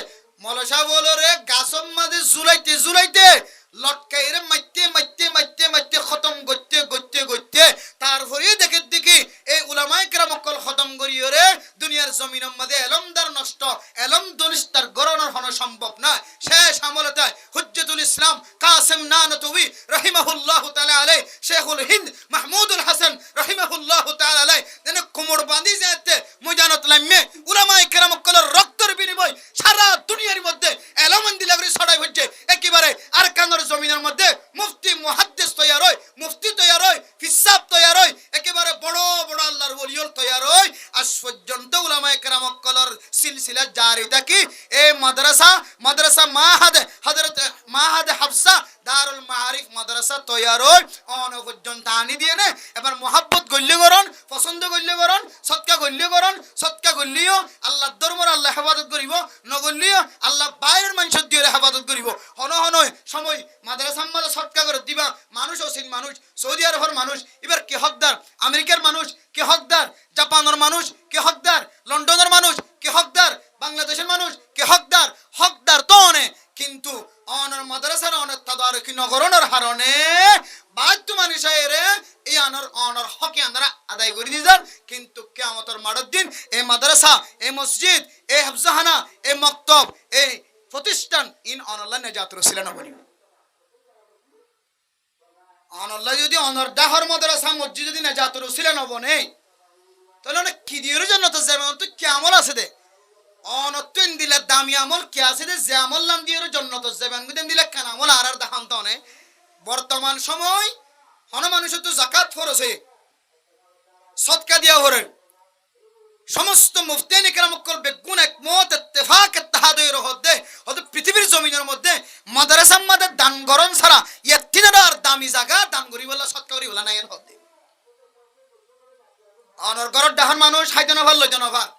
মলসা বলো রে গাছম মাঝে জুলাইতে জুলাইতে লটকাই রে মাইতে মাইতে মাইতে মাইতে খতম করতে করতে করতে তারপরে দেখে দেখি এই উলামায়ে কেরাম অকল খতম করিও রে দুনিয়ার জমিনের মধ্যে এলমদার নষ্ট এলম দলিস্তার গরণের হন সম্ভব না শেষ আমলতে হুজ্জতুল ইসলাম কাসিম নানতুবি রাহিমাহুল্লাহু তাআলা আলাই শেখুল হিন্দ মাহমুদুল হাসান রাহিমাহুল্লাহু তাআলা আলাই যেন কোমর বাঁধি যেতে ময়দানত লাইমে উলামায়ে কেরাম অকলের রক্তের বিনিময় সারা দুনিয়ার মধ্যে এলমন দিলাগরি ছড়াই হচ্ছে একেবারে আর কানোর জমিনের মধ্যে মুফতি মুহাদ্দিস তৈয়ার হয় মুফতি তৈয়ার হয় ফিসাব তৈয়ার হয় একেবারে বড় বড় আল্লাহর ওলিয়ল তৈয়ার হয় আজ পর্যন্ত উলামায়ে কেরাম অকলের সিলসিলা জারি থাকি এই মাদ্রাসা মাদ্রাসা মাহাদ হাফসা দারুল মাআরিফ মাদ্রাসা তৈয়ার হয় অন পর্যন্ত আনি দিয়ে নে এবার মোহাব্বত গল্লে করন পছন্দ গল্লে করন সৎকা গল্লে করন সৎকা গল্লিও আল্লাহ ধর্মের আল্লাহ হেফাজত করিব নগল্লিও আল্লাহ বাইরের মানুষের দিয়ে হেফাজত করিব হন হন সময় মাদ্রাসা মাদ্রাসা সৎকা করে দিবা মানুষ অসীন মানুষ সৌদি আরবের মানুষ এবার কে হকদার আমেরিকার মানুষ কে হকদার জাপানের মানুষ কে হকদার লন্ডনের মানুষ কে হকদার বাংলাদেশের মানুষ কে হকদার হকদার তো অনেক কিন্তু অনর মাদ্রাসার অনেক তাদারুকি নগরণের হারণে বাধ্য মানুষের এই অনর হকে আমরা আদায় করে দিজার কিন্তু কিয়ামতের মাঠের দিন এই মাদ্রাসা এই মসজিদ এই হাফজাহানা এই মক্তব এই প্রতিষ্ঠান ইন অনল্লাহ নেজাত রসিলা নবনি অনল্লাহ যদি অনর দাহর মাদ্রাসা মসজিদ যদি নেজাত রসিলা নবনে তাহলে অনেক কি দিয়ে জন্য তো যেমন তো কি আমল আছে দে অনত্বেন দিলে দামি আমল কি আছে দে যে আমল নাম দিয়ে জন্নত যাবেন গুদেন দিলে কেন আমল আর দেখান তো অনেক বর্তমান সময় হন মানুষের তো যাকাত ফরছে সদকা দিয়া হরে সমস্ত মুফতিয়ান ইকরাম কল বেগুন একমত ইত্তেফাক ইত্তেহাদ এর হদে হদ পৃথিবীর জমিনের মধ্যে মাদ্রাসার মধ্যে দান গরম ছাড়া ইত্তিনার দামি জায়গা দান করি বলা সদকা করি বলা নাই এর হদে অনর গরর ডাহার মানুষ হাইতেন ভাল লইতেন ভাল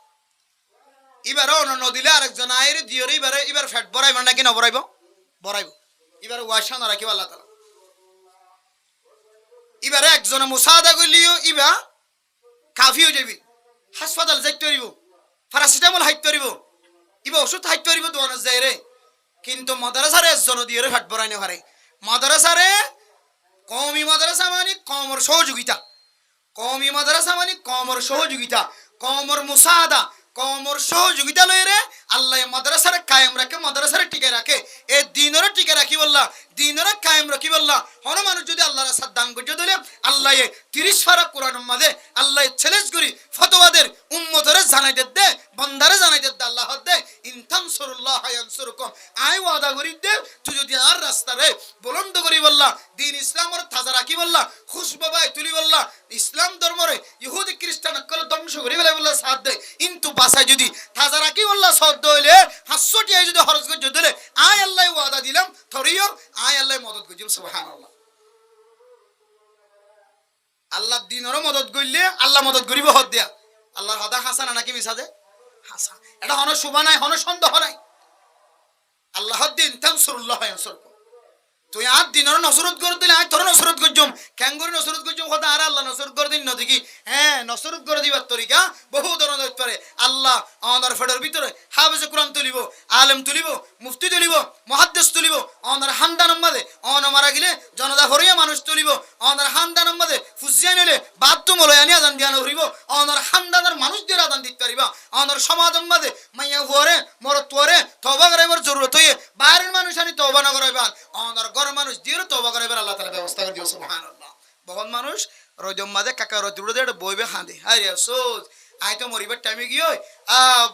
এবারে অন্য নদিলে আরেকজন আয়ের দিয়রে এবার ফ্যাট বড়াইব নাকি না বড়াইব বড়াইব এবার ওয়াশা না রাখিব আল্লাহ তাআলা এবারে একজনে মুসাদা কইলিও ইবা কাফি হয়ে যাবি হাসপাতাল যাইতে পারিব প্যারাসিটামল হাইতে পারিব ইবা ওষুধ হাইতে পারিব দোয়ানো যায় রে কিন্তু মাদ্রাসারে একজন দিয়রে ফ্যাট বড়াই না পারে মাদ্রাসারে কওমি মাদ্রাসা মানে কমর সহযোগিতা কওমি মাদ্রাসা মানে কমর সহযোগিতা কমর মুসাদা কমর সহযোগিতা লইরে আল্লাহ মাদ্রাসারে কায়েম রাখে মাদ্রাসারে টিকে রাখে এই দিনের টিকে রাখি বললা দিনরে কায়েম রাখি বললা হন মানুষ যদি আল্লাহর সাথ দান করতে দিলে আল্লাহ 30 পারা কোরআনের মধ্যে আল্লাহ চ্যালেঞ্জ করি ফতোয়াদের উম্মতরে জানাইতে দে বান্দারে জানাইতে দে আল্লাহ দে ইনতানসুরুল্লাহ ইয়ানসুরকুম আই ওয়াদা করি দে তুই যদি আর রাস্তারে বুলন্দ করি বললা দিন ইসলামের তাজা রাখি বললা খুশবাবাই তুলি বললা ইসলাম ধর্মরে ইহুদি খ্রিস্টান কল ধ্বংস করি বললা সাথ দে কিন্তু বাসায় যদি তাজা রাখি বললা সদ্দ হইলে 500 টাকা যদি খরচ করে দিলে আই আল্লাহ ওয়াদা দিলাম থরিও আই আল্লাহ মদদ করিম সুবহানাল্লাহ আল্লাহ দিনেরও মদদ করলে আল্লাহ মদদ করিব হদ দিয়া আল্লাহর হদা হাসানা নাকি মিসাদে হাসা এটা হন শুভা নাই হন সন্দেহ নাই আল্লাহ দিন তানসুরুল্লাহ ইয়ানসুরকুম তুই আর দিনের নসরত করে দিলে আই তোর নসরত করজম ক্যাঙ্গুরি নসরত করজম কথা আর আল্লাহ নসরত করে দিন নদিকি হ্যাঁ নসরত করে দিবার তরিকা বহু ধরনের পারে আল্লাহ আমাদের ফেডার ভিতরে হাফেজে কোরআন তুলিব আলেম তুলিব মুফতি তুলিব মুহাদ্দিস তুলিব আমাদের হান্দান আমাদে অন মারা গেলে জনতা হরিয়া মানুষ তুলিব আমাদের হান্দান আমাদে ফুজিয়া নিলে বাথরুম হলো আনি আজান দিয়ানো হরিব আমাদের হান্দানের মানুষ দিয়ে আজান দিতে পারিবা আমাদের সমাজ আমাদে মাইয়া হুয়ারে মর তোরে তওবা করাইবার জরুরত হয়ে বাইরের মানুষ আনি তওবা না করাইবা আমাদের মানুষ দিয়ে তওবা করাইবার আল্লাহ তাআলা ব্যবস্থা করে দিও সুবহানাল্লাহ বহুত মানুষ রজম মাঝে কাকা রতুড়ে দে বইবে খাঁদে আরে আফসোস আই তো মরিবার টাইমে গিয়ে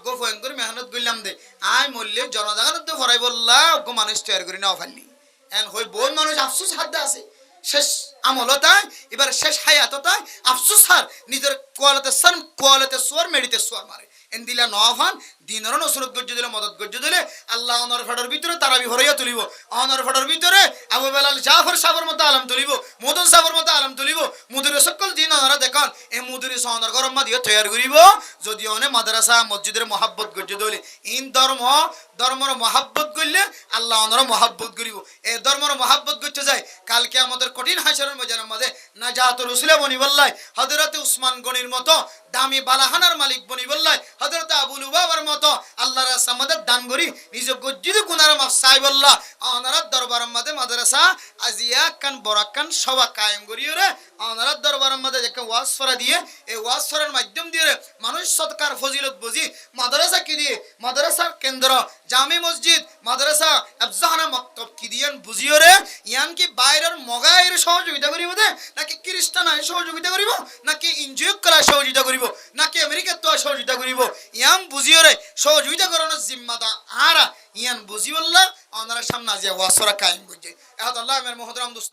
গো ফোন করে মেহনত করলাম দে আই মরলে জনজাগানত তো ফরাই বললা গো মানুষ তৈরি করে নাও ফাললি এন হই বহুত মানুষ আফসোস হাত আছে শেষ আমল তাই এবার শেষ হায়াত তাই আফসোস হার নিজের কোয়ালিতে সোয়ার মেডিতে সোয়ার মারে এন দিলা নফান দিনের নসরত গজ্জ দিলে মদত গজ্জ দিলে আল্লাহ অনর ফাটার ভিতরে তারাবি হরাইয়া তুলিব অনর ফাটার ভিতরে আবু বেলাল জাফর সাবর মতো আলম তুলিব মদন সাবর মতো আলম তুলিব মুদির সকল দিন ওনারা দেখান এই মুদির সনর গরম মা দিয়ে তৈরি করিব যদি অনে মাদ্রাসা মসজিদের মহাব্বত গজ্জ দিলে ইন ধর্মর মহাব্বত করলে আল্লাহ অনর মহাব্বত করিব এই ধর্মর মহাব্বত করতে যায় কালকে আমাদের কঠিন হাসরের ময়দানের মধ্যে নাজাতুল রসুল বনি বললাই হযরত উসমান গনির মতো দামি বালাহানার মালিক বনি বললাই হযরত আবু লুবাবার মতো আল্লাহর রাস্তার মধ্যে দান করি নিজ গজ্জিদ গুনার মাফ সাহেব আল্লাহ ওনার দরবারের মধ্যে মাদ্রাসা আজিয়া কান বরাকান সবা কায়েম করিও রে ওনার দরবারের মধ্যে একটা ওয়াজ ফরা দিয়ে এই ওয়াজ ফরার মাধ্যম দিয়ে মানুষ সৎকার ফজিলত বুঝি মাদ্রাসা কি দিয়ে মাদ্রাসা কেন্দ্র জামি মসজিদ মাদ্রাসা আফজাহানা মাকতাব কি দিয়েন বুঝিও রে ইয়ান কি বাইরের মগায়ের সহযোগিতা করিব দে নাকি খ্রিস্টান আই সহযোগিতা করিব নাকি এনজিও করা সহযোগিতা করিব নাকি আমেরিকার তো সহযোগিতা করিব ইয়ান বুঝিও রে সহযোগিতা করানোর জিম্মাদা আরা ইয়ান বুঝিবল্লাহ ওনারা সামনে যে ওয়াসরা কায়েম করছে আল্লাহ আমার মুহতারাম দোস্ত